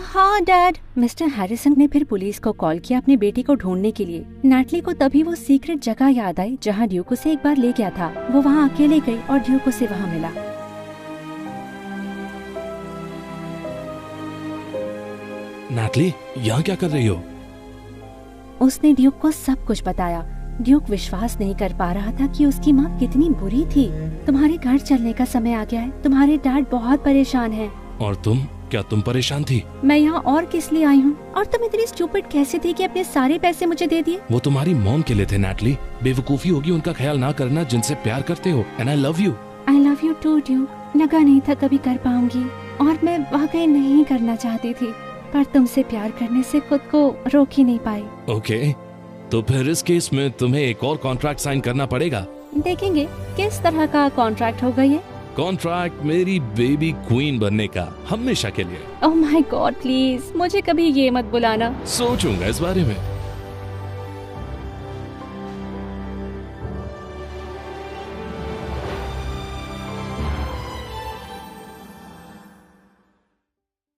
हाँ डैड। मिस्टर हैरिसन ने फिर पुलिस को कॉल किया अपनी बेटी को ढूंढने के लिए। नैटली को तभी वो सीक्रेट जगह याद आई जहाँ ड्यूक उसे एक बार ले गया था। वो वहाँ अकेले गई और ड्यूक उसे वहाँ मिला। नैटली, यहाँ क्या कर रही हो? उसने ड्यूक को सब कुछ बताया। ड्यूक विश्वास नहीं कर पा रहा था कि उसकी माँ कितनी बुरी थी। तुम्हारे घर चलने का समय आ गया है। तुम्हारे डैड बहुत परेशान हैं। और तुम? क्या तुम परेशान थी? मैं यहाँ और किस लिए आई हूँ? और तुम इतनी स्टूपिड कैसे थी कि अपने सारे पैसे मुझे दे दिए? वो तुम्हारी मॉम के लिए थे नैटली। बेवकूफी होगी उनका ख्याल ना करना जिनसे प्यार करते हो। And I love you. I love you too Duke. लगा नहीं था कभी कर पाऊंगी, और मैं वाकई नहीं करना चाहती थी, पर तुमसे प्यार करने से खुद को रोक ही नहीं पाई। ओके, तो फिर इस केस में तुम्हें एक और कॉन्ट्रैक्ट साइन करना पड़ेगा। देखेंगे किस तरह का कॉन्ट्रैक्ट होगा ये। कॉन्ट्रैक्ट मेरी बेबी क्वीन बनने का, हमेशा के लिए। ओह माय गॉड, प्लीज मुझे कभी ये मत बुलाना। सोचूंगा इस बारे में।